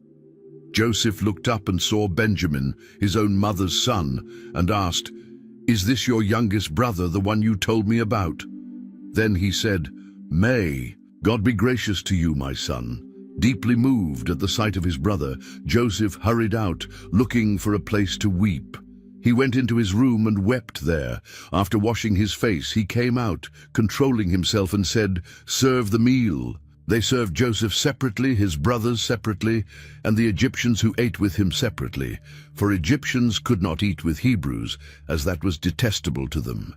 Joseph looked up and saw Benjamin, his own mother's son, and asked, "Is this your youngest brother, the one you told me about?" Then he said, "May God be gracious to you, my son." Deeply moved at the sight of his brother, Joseph hurried out, looking for a place to weep. He went into his room and wept there. After washing his face, he came out, controlling himself, and said, "Serve the meal." They served Joseph separately, his brothers separately, and the Egyptians who ate with him separately, for Egyptians could not eat with Hebrews, as that was detestable to them.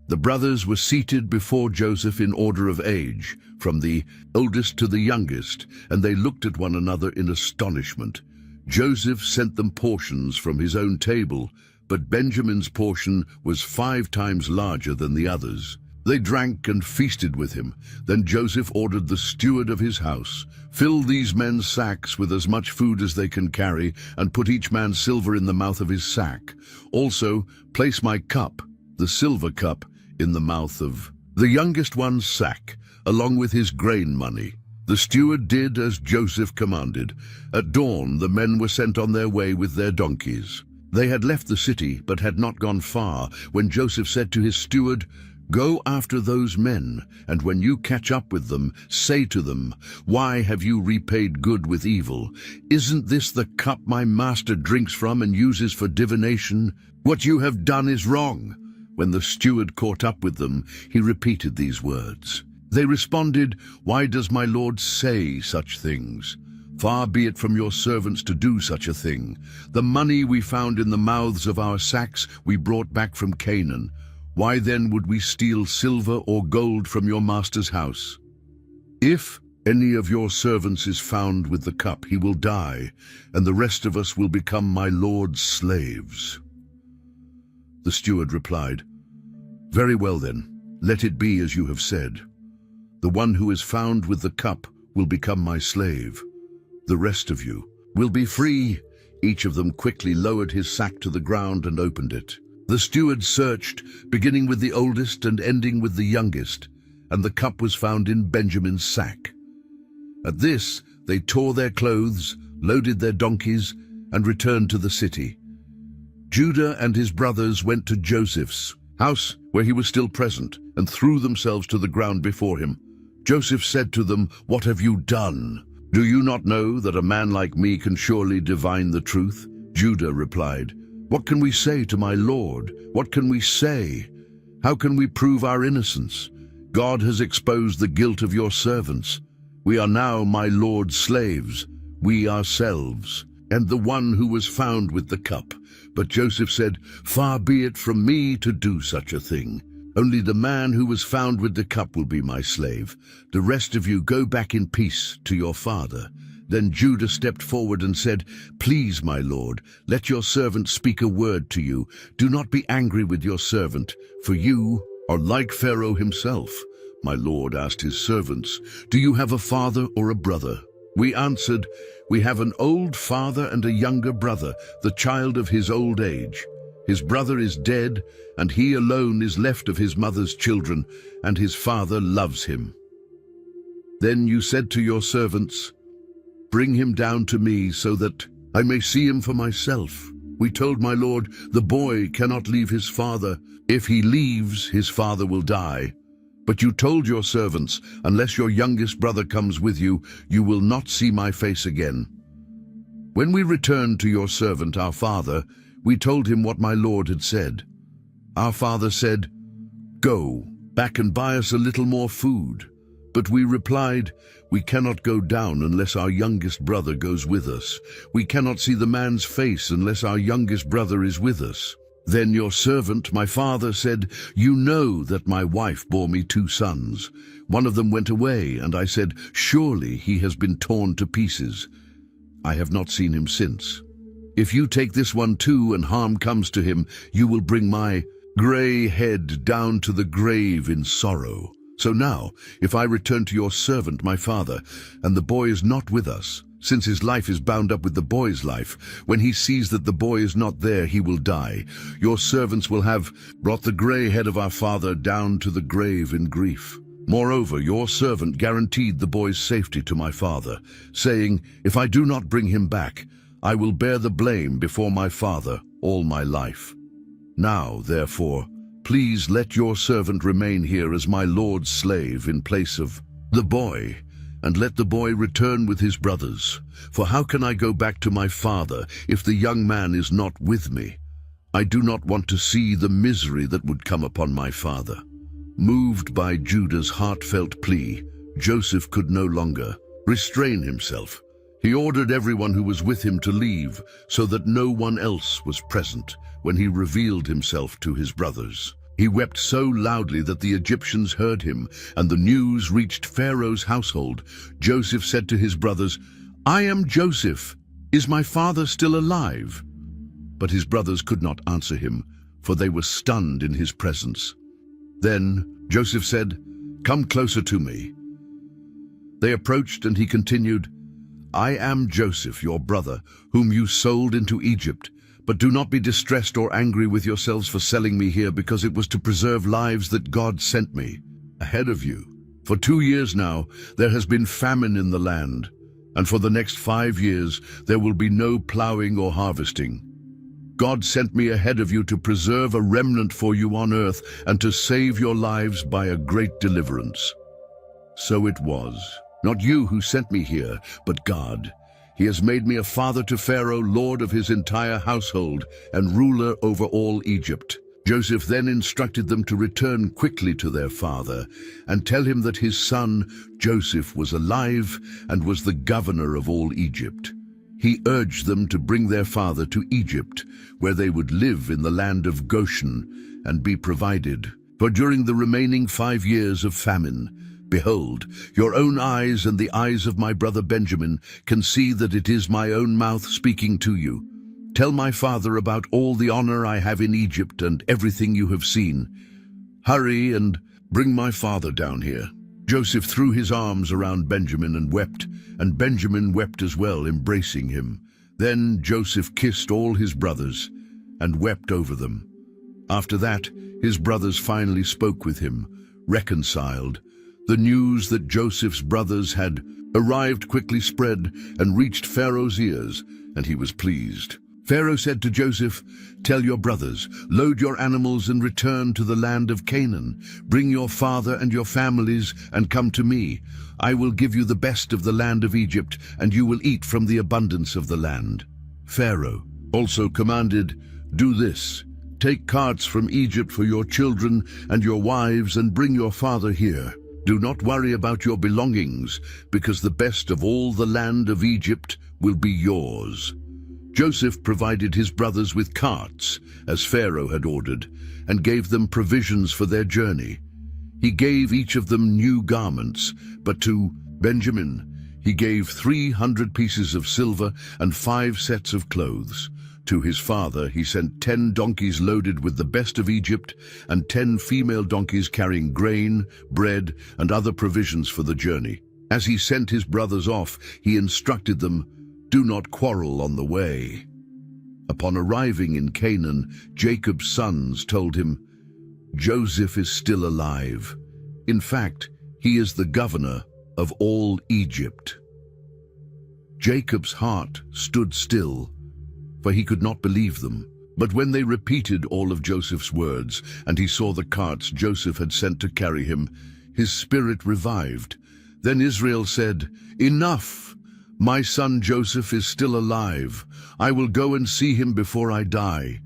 The brothers were seated before Joseph in order of age, from the oldest to the youngest, and they looked at one another in astonishment. Joseph sent them portions from his own table, but Benjamin's portion was 5 times larger than the others. They drank and feasted with him. Then Joseph ordered the steward of his house, "Fill these men's sacks with as much food as they can carry, and put each man's silver in the mouth of his sack. Also, place my cup, the silver cup, in the mouth of the youngest one's sack, along with his grain money." The steward did as Joseph commanded. At dawn, the men were sent on their way with their donkeys. They had left the city, but had not gone far, when Joseph said to his steward, "Go after those men, and when you catch up with them, say to them, 'Why have you repaid good with evil? Isn't this the cup my master drinks from and uses for divination? What you have done is wrong.'" When the steward caught up with them, he repeated these words. They responded, "Why does my lord say such things? Far be it from your servants to do such a thing. The money we found in the mouths of our sacks we brought back from Canaan. Why then would we steal silver or gold from your master's house? If any of your servants is found with the cup, he will die, and the rest of us will become my lord's slaves." The steward replied, "Very well then, let it be as you have said. The one who is found with the cup will become my slave. The rest of you will be free." Each of them quickly lowered his sack to the ground and opened it. The steward searched, beginning with the oldest and ending with the youngest, and the cup was found in Benjamin's sack. At this, they tore their clothes, loaded their donkeys, and returned to the city. Judah and his brothers went to Joseph's house, where he was still present, and threw themselves to the ground before him. Joseph said to them, "What have you done? Do you not know that a man like me can surely divine the truth?" Judah replied, "What can we say to my lord? What can we say? How can we prove our innocence? God has exposed the guilt of your servants. We are now my lord's slaves, we ourselves, and the one who was found with the cup." But Joseph said, "Far be it from me to do such a thing. Only the man who was found with the cup will be my slave. The rest of you go back in peace to your father." Then Judah stepped forward and said, "Please, my lord, let your servant speak a word to you. Do not be angry with your servant, for you are like Pharaoh himself." My lord asked his servants, "Do you have a father or a brother?" We answered, "We have an old father and a younger brother, the child of his old age. His brother is dead, and he alone is left of his mother's children, and his father loves him." Then you said to your servants, "Bring him down to me so that I may see him for myself." We told my lord, "The boy cannot leave his father. If he leaves, his father will die." But you told your servants, "Unless your youngest brother comes with you, you will not see my face again." When we returned to your servant, our father, we told him what my lord had said. Our father said, "Go back and buy us a little more food." But we replied, "We cannot go down unless our youngest brother goes with us. We cannot see the man's face unless our youngest brother is with us." Then your servant, my father, said, "You know that my wife bore me 2 sons. One of them went away, and I said, 'Surely he has been torn to pieces.' I have not seen him since. If you take this one too and harm comes to him, you will bring my gray head down to the grave in sorrow." So now, if I return to your servant, my father, and the boy is not with us, since his life is bound up with the boy's life, when he sees that the boy is not there, he will die. Your servants will have brought the gray head of our father down to the grave in grief. Moreover, your servant guaranteed the boy's safety to my father, saying, if I do not bring him back, I will bear the blame before my father all my life. Now, therefore, please let your servant remain here as my lord's slave in place of the boy, and let the boy return with his brothers. For how can I go back to my father if the young man is not with me? I do not want to see the misery that would come upon my father." Moved by Judah's heartfelt plea, Joseph could no longer restrain himself. He ordered everyone who was with him to leave, so that no one else was present when he revealed himself to his brothers. He wept so loudly that the Egyptians heard him, and the news reached Pharaoh's household. Joseph said to his brothers, "I am Joseph. Is my father still alive?" But his brothers could not answer him, for they were stunned in his presence. Then Joseph said, "Come closer to me." They approached, and he continued, "I am Joseph, your brother, whom you sold into Egypt. But do not be distressed or angry with yourselves for selling me here, because it was to preserve lives that God sent me ahead of you. For 2 years now there has been famine in the land, and for the next 5 years there will be no plowing or harvesting. God sent me ahead of you to preserve a remnant for you on earth and to save your lives by a great deliverance. So it was, not you who sent me here, but God. He has made me a father to Pharaoh, lord of his entire household, and ruler over all Egypt." Joseph then instructed them to return quickly to their father and tell him that his son Joseph was alive and was the governor of all Egypt. He urged them to bring their father to Egypt, where they would live in the land of Goshen and be provided. For during the remaining 5 years of famine, behold, your own eyes and the eyes of my brother Benjamin can see that it is my own mouth speaking to you. Tell my father about all the honor I have in Egypt and everything you have seen. Hurry and bring my father down here." Joseph threw his arms around Benjamin and Benjamin wept as well, embracing him. Then Joseph kissed all his brothers and wept over them. After that, his brothers finally spoke with him, reconciled. The news that Joseph's brothers had arrived quickly spread and reached Pharaoh's ears, and he was pleased. Pharaoh said to Joseph, "Tell your brothers, load your animals and return to the land of Canaan. Bring your father and your families and come to me. I will give you the best of the land of Egypt, and you will eat from the abundance of the land." Pharaoh also commanded, "Do this. Take carts from Egypt for your children and your wives and bring your father here. Do not worry about your belongings, because the best of all the land of Egypt will be yours." Joseph provided his brothers with carts, as Pharaoh had ordered, and gave them provisions for their journey. He gave each of them new garments, but to Benjamin he gave 300 pieces of silver and 5 sets of clothes. To his father he sent 10 donkeys loaded with the best of Egypt and 10 female donkeys carrying grain, bread, and other provisions for the journey. As he sent his brothers off, he instructed them, "Do not quarrel on the way." Upon arriving in Canaan, Jacob's sons told him, "Joseph is still alive. In fact, he is the governor of all Egypt." Jacob's heart stood still, for he could not believe them. But when they repeated all of Joseph's words, and he saw the carts Joseph had sent to carry him, his spirit revived. Then Israel said, "Enough! My son Joseph is still alive. I will go and see him before I die."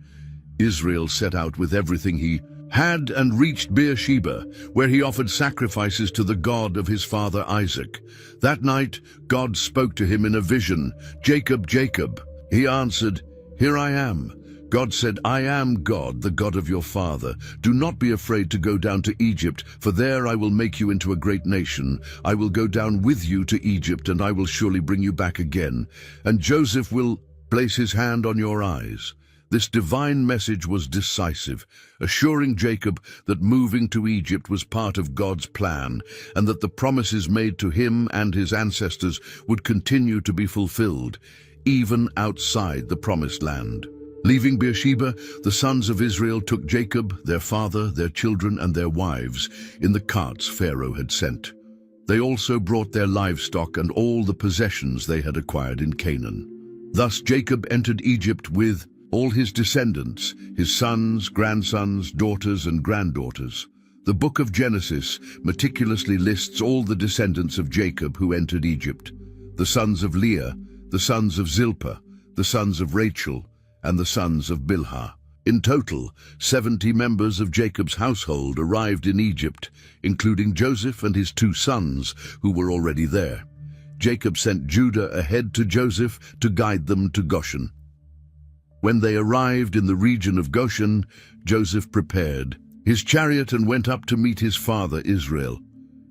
Israel set out with everything he had and reached Beersheba, where he offered sacrifices to the God of his father Isaac. That night God spoke to him in a vision, "Jacob, Jacob." He answered, "Here I am." God said, "I am God, the God of your father. Do not be afraid to go down to Egypt, for there I will make you into a great nation. I will go down with you to Egypt, and I will surely bring you back again. And Joseph will place his hand on your eyes. This divine message was decisive, assuring Jacob that moving to Egypt was part of God's plan and that the promises made to him and his ancestors would continue to be fulfilled, even outside the promised land. Leaving Beersheba, the sons of Israel took Jacob, their father, their children, and their wives in the carts Pharaoh had sent. They also brought their livestock and all the possessions they had acquired in Canaan. Thus Jacob entered Egypt with all his descendants, his sons, grandsons, daughters, and granddaughters. The book of Genesis meticulously lists all the descendants of Jacob who entered Egypt: the sons of Leah, the sons of Zilpah, the sons of Rachel, and the sons of Bilhah. In total, 70 members of Jacob's household arrived in Egypt, including Joseph and his 2 sons, who were already there. Jacob sent Judah ahead to Joseph to guide them to Goshen. When they arrived in the region of Goshen, Joseph prepared his chariot and went up to meet his father Israel.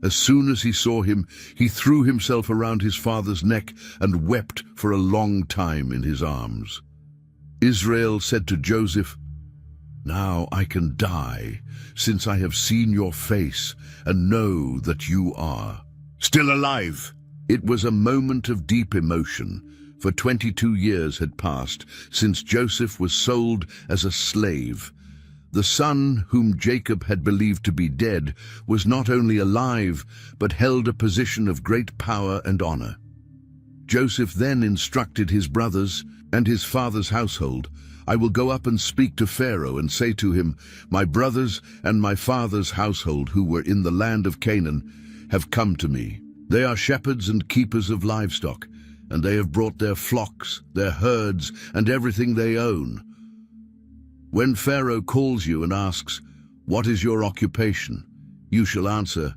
As soon as he saw him, he threw himself around his father's neck and wept for a long time in his arms. Israel said to Joseph, "Now I can die, since I have seen your face and know that you are still alive." It was a moment of deep emotion, for 22 years had passed since Joseph was sold as a slave. The son whom Jacob had believed to be dead was not only alive, but held a position of great power and honor. Joseph then instructed his brothers and his father's household, "I will go up and speak to Pharaoh and say to him, 'My brothers and my father's household who were in the land of Canaan have come to me. They are shepherds and keepers of livestock, and they have brought their flocks, their herds, and everything they own.' When Pharaoh calls you and asks, 'What is your occupation?' you shall answer,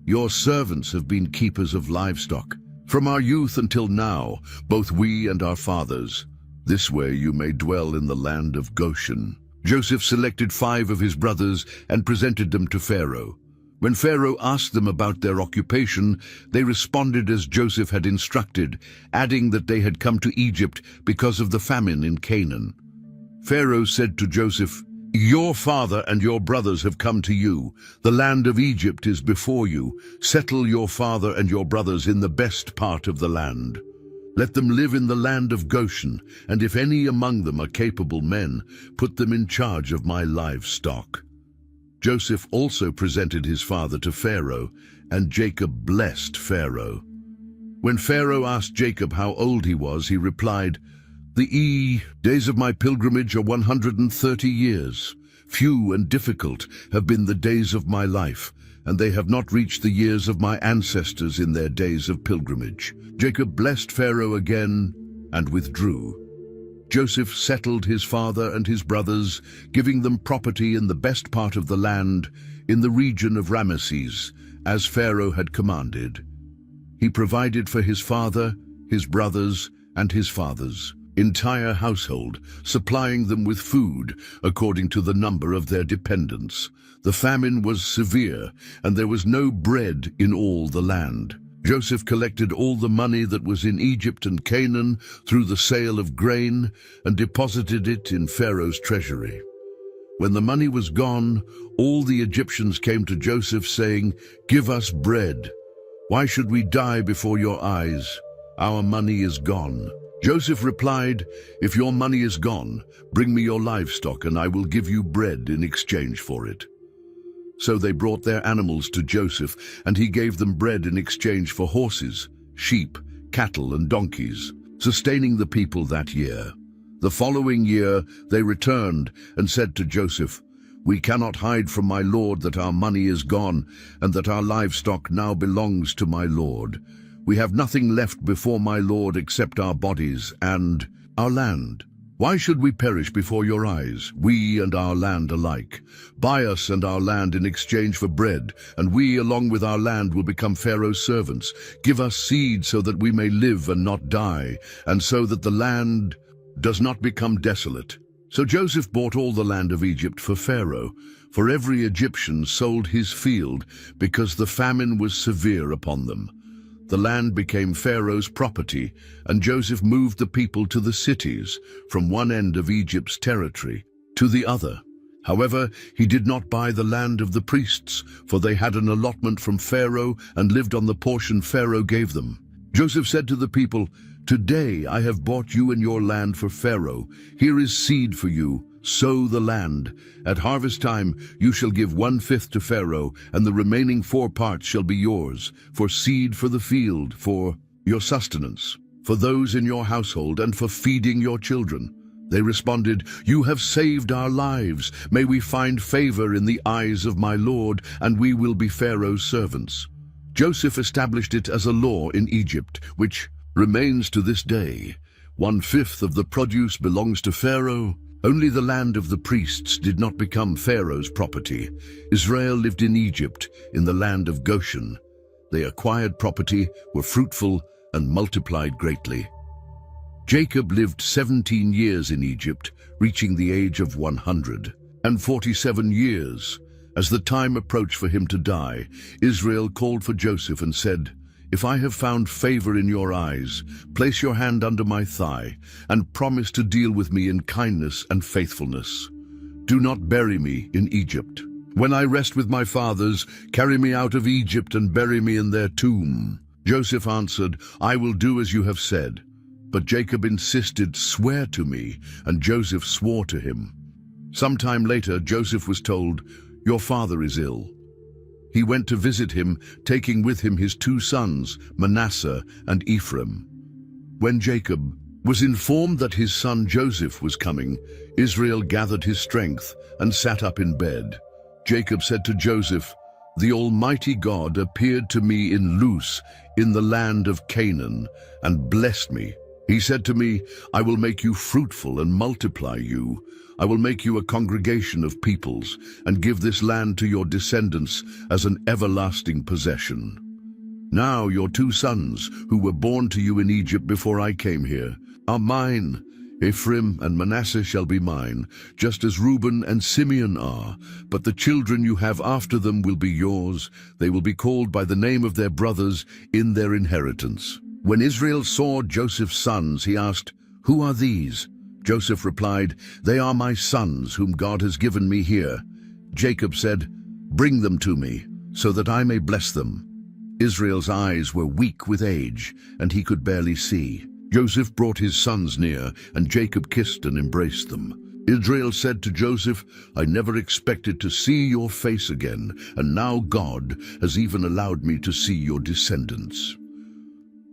'Your servants have been keepers of livestock from our youth until now, both we and our fathers. This way you may dwell in the land of Goshen." Joseph selected 5 of his brothers and presented them to Pharaoh. When Pharaoh asked them about their occupation, they responded as Joseph had instructed, adding that they had come to Egypt because of the famine in Canaan. Pharaoh said to Joseph, "Your father and your brothers have come to you. The land of Egypt is before you. Settle your father and your brothers in the best part of the land. Let them live in the land of Goshen, and if any among them are capable men, put them in charge of my livestock." Joseph also presented his father to Pharaoh, and Jacob blessed Pharaoh. When Pharaoh asked Jacob how old he was, he replied, "The days of my pilgrimage are 130 years. Few and difficult have been the days of my life, and they have not reached the years of my ancestors in their days of pilgrimage." Jacob blessed Pharaoh again and withdrew. Joseph settled his father and his brothers, giving them property in the best part of the land, in the region of Ramesses, as Pharaoh had commanded. He provided for his father, his brothers, and his father's entire household, supplying them with food according to the number of their dependents. The famine was severe, and there was no bread in all the land. Joseph collected all the money that was in Egypt and Canaan through the sale of grain and deposited it in Pharaoh's treasury. When the money was gone, all the Egyptians came to Joseph saying, "Give us bread. Why should we die before your eyes? Our money is gone." Joseph replied, "If your money is gone, bring me your livestock and I will give you bread in exchange for it." So they brought their animals to Joseph, and he gave them bread in exchange for horses, sheep, cattle, and donkeys, sustaining the people that year. The following year they returned and said to Joseph, "We cannot hide from my lord that our money is gone and that our livestock now belongs to my lord. We have nothing left before my lord except our bodies and our land. Why should we perish before your eyes, we and our land alike? Buy us and our land in exchange for bread, and we along with our land will become Pharaoh's servants. Give us seed so that we may live and not die, and so that the land does not become desolate." So Joseph bought all the land of Egypt for Pharaoh, for every Egyptian sold his field because the famine was severe upon them. The land became Pharaoh's property, and Joseph moved the people to the cities, from one end of Egypt's territory to the other. However, he did not buy the land of the priests, for they had an allotment from Pharaoh and lived on the portion Pharaoh gave them. Joseph said to the people, "Today I have bought you and your land for Pharaoh. Here is seed for you. Sow the land. At harvest time you shall give 1/5 to Pharaoh, and the remaining 4 parts shall be yours, for seed for the field, for your sustenance, for those in your household, and for feeding your children." They responded, "You have saved our lives. May we find favor in the eyes of my Lord, and we will be Pharaoh's servants." Joseph established it as a law in Egypt, which remains to this day. 1/5 of the produce belongs to Pharaoh. Only the land of the priests did not become Pharaoh's property. Israel lived in Egypt, in the land of Goshen. They acquired property, were fruitful, and multiplied greatly. Jacob lived 17 years in Egypt, reaching the age of 147 years. As the time approached for him to die, Israel called for Joseph and said, "If I have found favor in your eyes, place your hand under my thigh and promise to deal with me in kindness and faithfulness. Do not bury me in Egypt. When I rest with my fathers, carry me out of Egypt and bury me in their tomb." Joseph answered, "I will do as you have said." But Jacob insisted, "Swear to me," and Joseph swore to him. Sometime later, Joseph was told, "Your father is ill." He went to visit him, taking with him his 2 sons, Manasseh and Ephraim. When Jacob was informed that his son Joseph was coming, Israel gathered his strength and sat up in bed. Jacob said to Joseph, "The Almighty God appeared to me in Luz, in the land of Canaan, and blessed me. He said to me, 'I will make you fruitful and multiply you. I will make you a congregation of peoples, and give this land to your descendants as an everlasting possession.' Now your 2 sons, who were born to you in Egypt before I came here, are mine. Ephraim and Manasseh shall be mine, just as Reuben and Simeon are. But the children you have after them will be yours. They will be called by the name of their brothers in their inheritance." When Israel saw Joseph's sons, he asked, "Who are these?" Joseph replied, "They are my sons, whom God has given me here." Jacob said, "Bring them to me, so that I may bless them." Israel's eyes were weak with age, and he could barely see. Joseph brought his sons near, and Jacob kissed and embraced them. Israel said to Joseph, "I never expected to see your face again, and now God has even allowed me to see your descendants."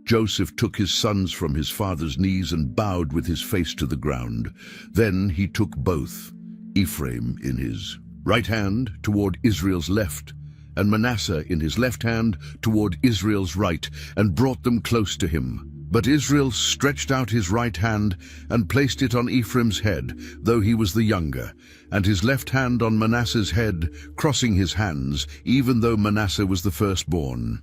Joseph took his sons from his father's knees and bowed with his face to the ground. Then he took both, Ephraim in his right hand toward Israel's left, and Manasseh in his left hand toward Israel's right, and brought them close to him. But Israel stretched out his right hand and placed it on Ephraim's head, though he was the younger, and his left hand on Manasseh's head, crossing his hands, even though Manasseh was the firstborn.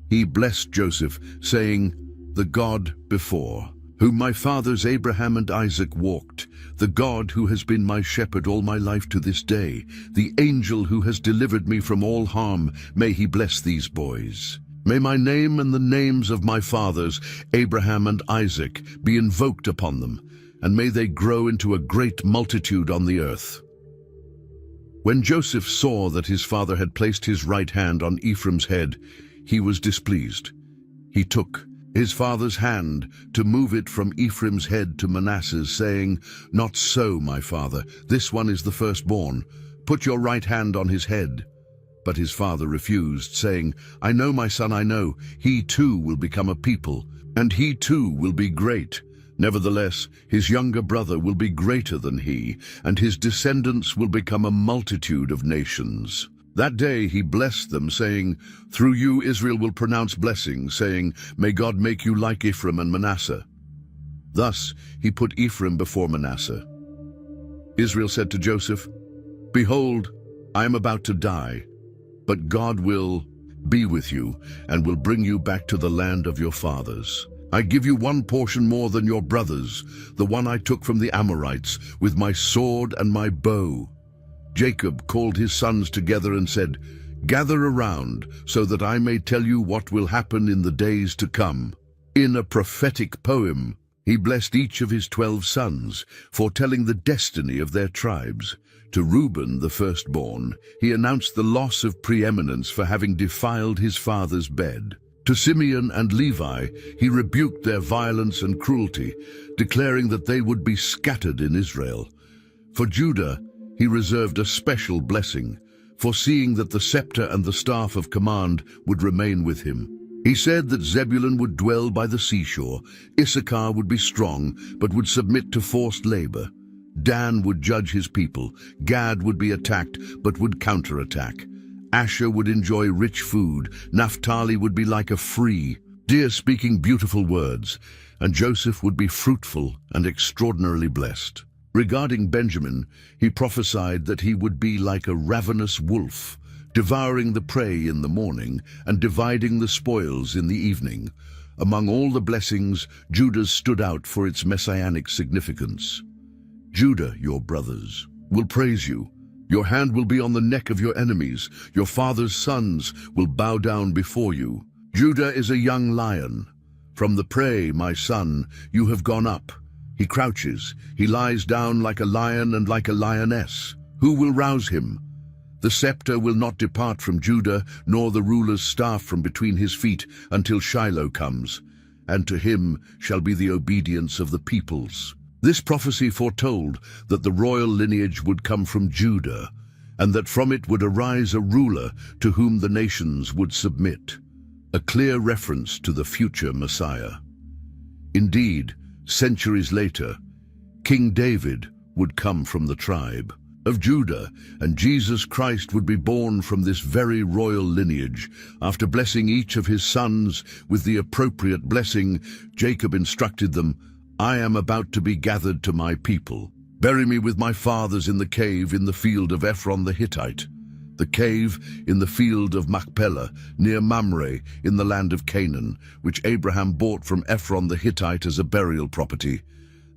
He blessed Joseph, saying, "The God before, whom my fathers Abraham and Isaac walked, the God who has been my shepherd all my life to this day, the angel who has delivered me from all harm, may he bless these boys. May my name and the names of my fathers, Abraham and Isaac, be invoked upon them, and may they grow into a great multitude on the earth." When Joseph saw that his father had placed his right hand on Ephraim's head, he was displeased. He took his father's hand to move it from Ephraim's head to Manasseh's, saying, "Not so, my father, this one is the firstborn. Put your right hand on his head." But his father refused, saying, "I know, my son, I know. He too will become a people, and he too will be great. Nevertheless, his younger brother will be greater than he, and his descendants will become a multitude of nations." That day he blessed them, saying, "Through you Israel will pronounce blessing, saying, 'May God make you like Ephraim and Manasseh.'" Thus he put Ephraim before Manasseh. Israel said to Joseph, "Behold, I am about to die, but God will be with you and will bring you back to the land of your fathers. I give you 1 portion more than your brothers, the one I took from the Amorites, with my sword and my bow." Jacob called his sons together and said, Gather around so that I may tell you what will happen in the days to come." In a prophetic poem, he blessed each of his 12 sons, foretelling the destiny of their tribes. To Reuben, the firstborn, he announced the loss of preeminence for having defiled his father's bed. To Simeon and Levi, he rebuked their violence and cruelty, declaring that they would be scattered in Israel. For Judah, he reserved a special blessing, foreseeing that the scepter and the staff of command would remain with him. He said that Zebulun would dwell by the seashore, Issachar would be strong, but would submit to forced labor. Dan would judge his people, Gad would be attacked, but would counterattack. Asher would enjoy rich food, Naphtali would be like a free deer speaking beautiful words, and Joseph would be fruitful and extraordinarily blessed. Regarding Benjamin, he prophesied that he would be like a ravenous wolf, devouring the prey in the morning and dividing the spoils in the evening. Among all the blessings, Judah's stood out for its messianic significance. "Judah, your brothers, will praise you. Your hand will be on the neck of your enemies. Your father's sons will bow down before you. Judah is a young lion. From the prey, my son, you have gone up. He crouches, he lies down like a lion and like a lioness. Who will rouse him? The scepter will not depart from Judah, nor the ruler's staff from between his feet, until Shiloh comes, and to him shall be the obedience of the peoples." This prophecy foretold that the royal lineage would come from Judah, and that from it would arise a ruler to whom the nations would submit, a clear reference to the future Messiah. Indeed, centuries later, King David would come from the tribe of Judah, and Jesus Christ would be born from this very royal lineage. After blessing each of his sons with the appropriate blessing, Jacob instructed them, "I am about to be gathered to my people. Bury me with my fathers in the cave in the field of Ephron the Hittite, the cave in the field of Machpelah, near Mamre, in the land of Canaan, which Abraham bought from Ephron the Hittite as a burial property.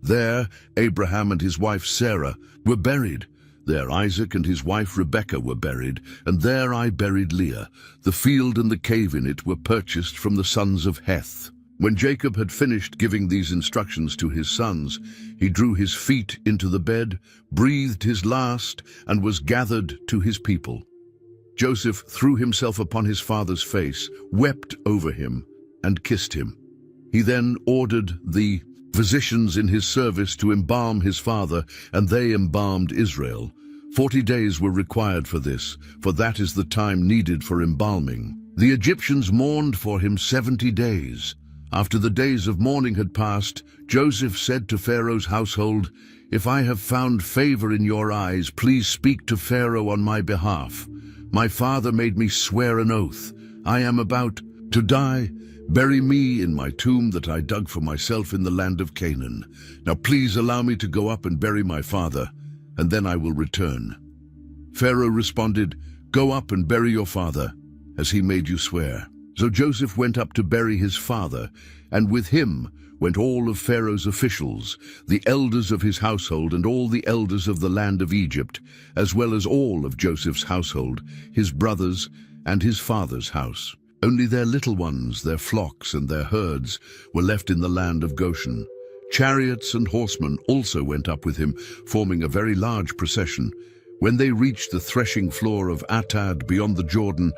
There Abraham and his wife Sarah were buried. There Isaac and his wife Rebekah were buried, and there I buried Leah. The field and the cave in it were purchased from the sons of Heth." When Jacob had finished giving these instructions to his sons, he drew his feet into the bed, breathed his last, and was gathered to his people. Joseph threw himself upon his father's face, wept over him, and kissed him. He then ordered the physicians in his service to embalm his father, and they embalmed Israel. 40 days were required for this, for that is the time needed for embalming. The Egyptians mourned for him 70 days. After the days of mourning had passed, Joseph said to Pharaoh's household, "If I have found favor in your eyes, please speak to Pharaoh on my behalf. My father made me swear an oath. I am about to die. Bury me in my tomb that I dug for myself in the land of Canaan. Now please allow me to go up and bury my father, and then I will return." Pharaoh responded, "Go up and bury your father, as he made you swear." So Joseph went up to bury his father, and with him went all of Pharaoh's officials, the elders of his household, and all the elders of the land of Egypt, as well as all of Joseph's household, his brothers, and his father's house. Only their little ones, their flocks and their herds, were left in the land of Goshen. Chariots and horsemen also went up with him, forming a very large procession. When they reached the threshing floor of Atad beyond the Jordan,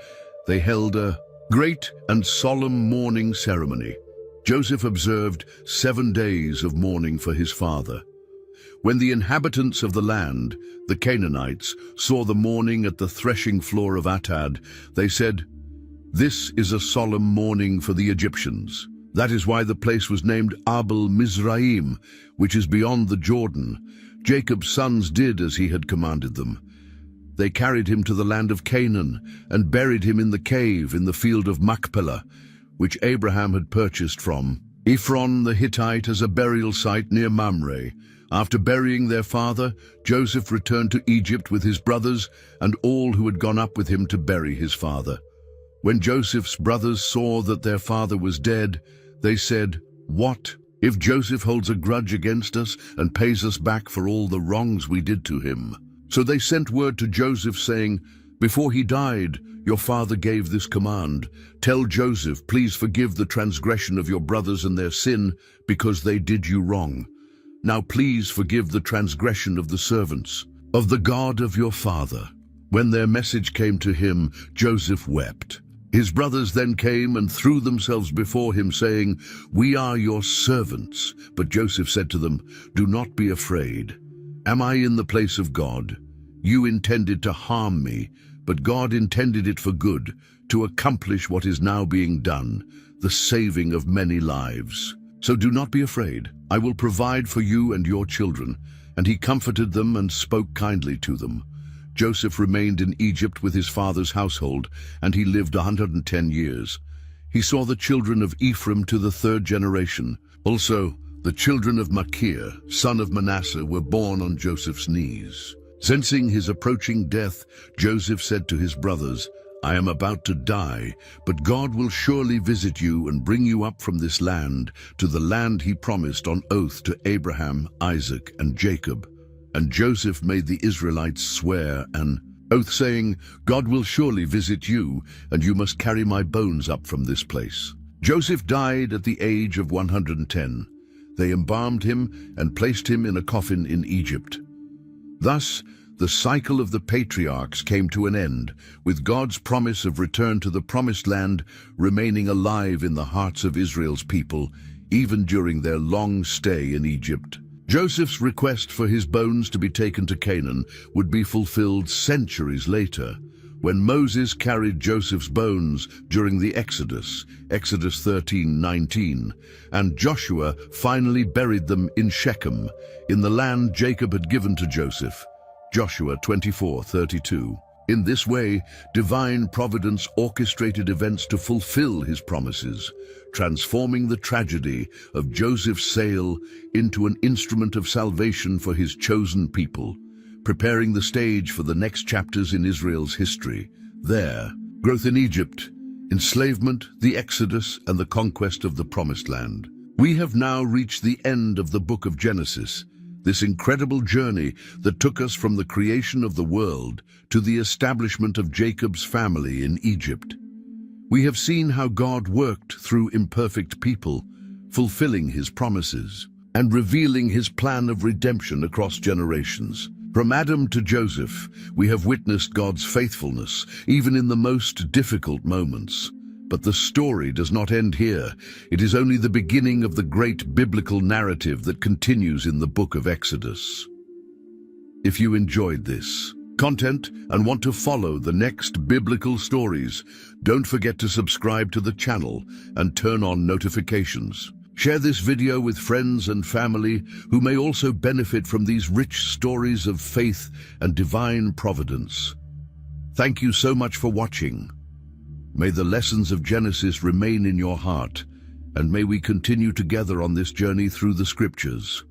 they held a great and solemn mourning ceremony. Joseph observed 7 days of mourning for his father. When the inhabitants of the land, the Canaanites, saw the mourning at the threshing floor of Atad, they said, "This is a solemn mourning for the Egyptians." That is why the place was named Abel Mizraim, which is beyond the Jordan. Jacob's sons did as he had commanded them. They carried him to the land of Canaan and buried him in the cave in the field of Machpelah, which Abraham had purchased from Ephron the Hittite as a burial site near Mamre. After burying their father, Joseph returned to Egypt with his brothers and all who had gone up with him to bury his father. When Joseph's brothers saw that their father was dead, they said, "What if Joseph holds a grudge against us and pays us back for all the wrongs we did to him?" So they sent word to Joseph saying, Before he died, your father gave this command: tell Joseph, please forgive the transgression of your brothers and their sin, because they did you wrong. Now please forgive the transgression of the servants of the God of your father. When their message came to him, Joseph wept. His brothers then came and threw themselves before him, saying, "We are your servants." But Joseph said to them, "Do not be afraid. Am I in the place of God? You intended to harm me, but God intended it for good, to accomplish what is now being done, the saving of many lives. So do not be afraid. I will provide for you and your children." And he comforted them and spoke kindly to them. Joseph remained in Egypt with his father's household, and he lived 110 years. He saw the children of Ephraim to the third generation. Also, the children of Machir, son of Manasseh, were born on Joseph's knees. Sensing his approaching death, Joseph said to his brothers, "I am about to die, but God will surely visit you and bring you up from this land to the land he promised on oath to Abraham, Isaac, and Jacob." And Joseph made the Israelites swear an oath, saying, "God will surely visit you, and you must carry my bones up from this place." Joseph died at the age of 110. They embalmed him and placed him in a coffin in Egypt. Thus, the cycle of the patriarchs came to an end, with God's promise of return to the promised land remaining alive in the hearts of Israel's people, even during their long stay in Egypt. Joseph's request for his bones to be taken to Canaan would be fulfilled centuries later, when Moses carried Joseph's bones during the Exodus, Exodus 13:19, and Joshua finally buried them in Shechem, in the land Jacob had given to Joseph, Joshua 24:32. In this way, divine providence orchestrated events to fulfill his promises, transforming the tragedy of Joseph's sale into an instrument of salvation for his chosen people, preparing the stage for the next chapters in Israel's history. There, growth in Egypt, enslavement, the Exodus, and the conquest of the Promised Land. We have now reached the end of the book of Genesis, this incredible journey that took us from the creation of the world to the establishment of Jacob's family in Egypt. We have seen how God worked through imperfect people, fulfilling his promises and revealing his plan of redemption across generations. From Adam to Joseph, we have witnessed God's faithfulness, even in the most difficult moments. But the story does not end here. It is only the beginning of the great biblical narrative that continues in the book of Exodus. If you enjoyed this content and want to follow the next biblical stories, don't forget to subscribe to the channel and turn on notifications. Share this video with friends and family who may also benefit from these rich stories of faith and divine providence. Thank you so much for watching. May the lessons of Genesis remain in your heart, and may we continue together on this journey through the scriptures.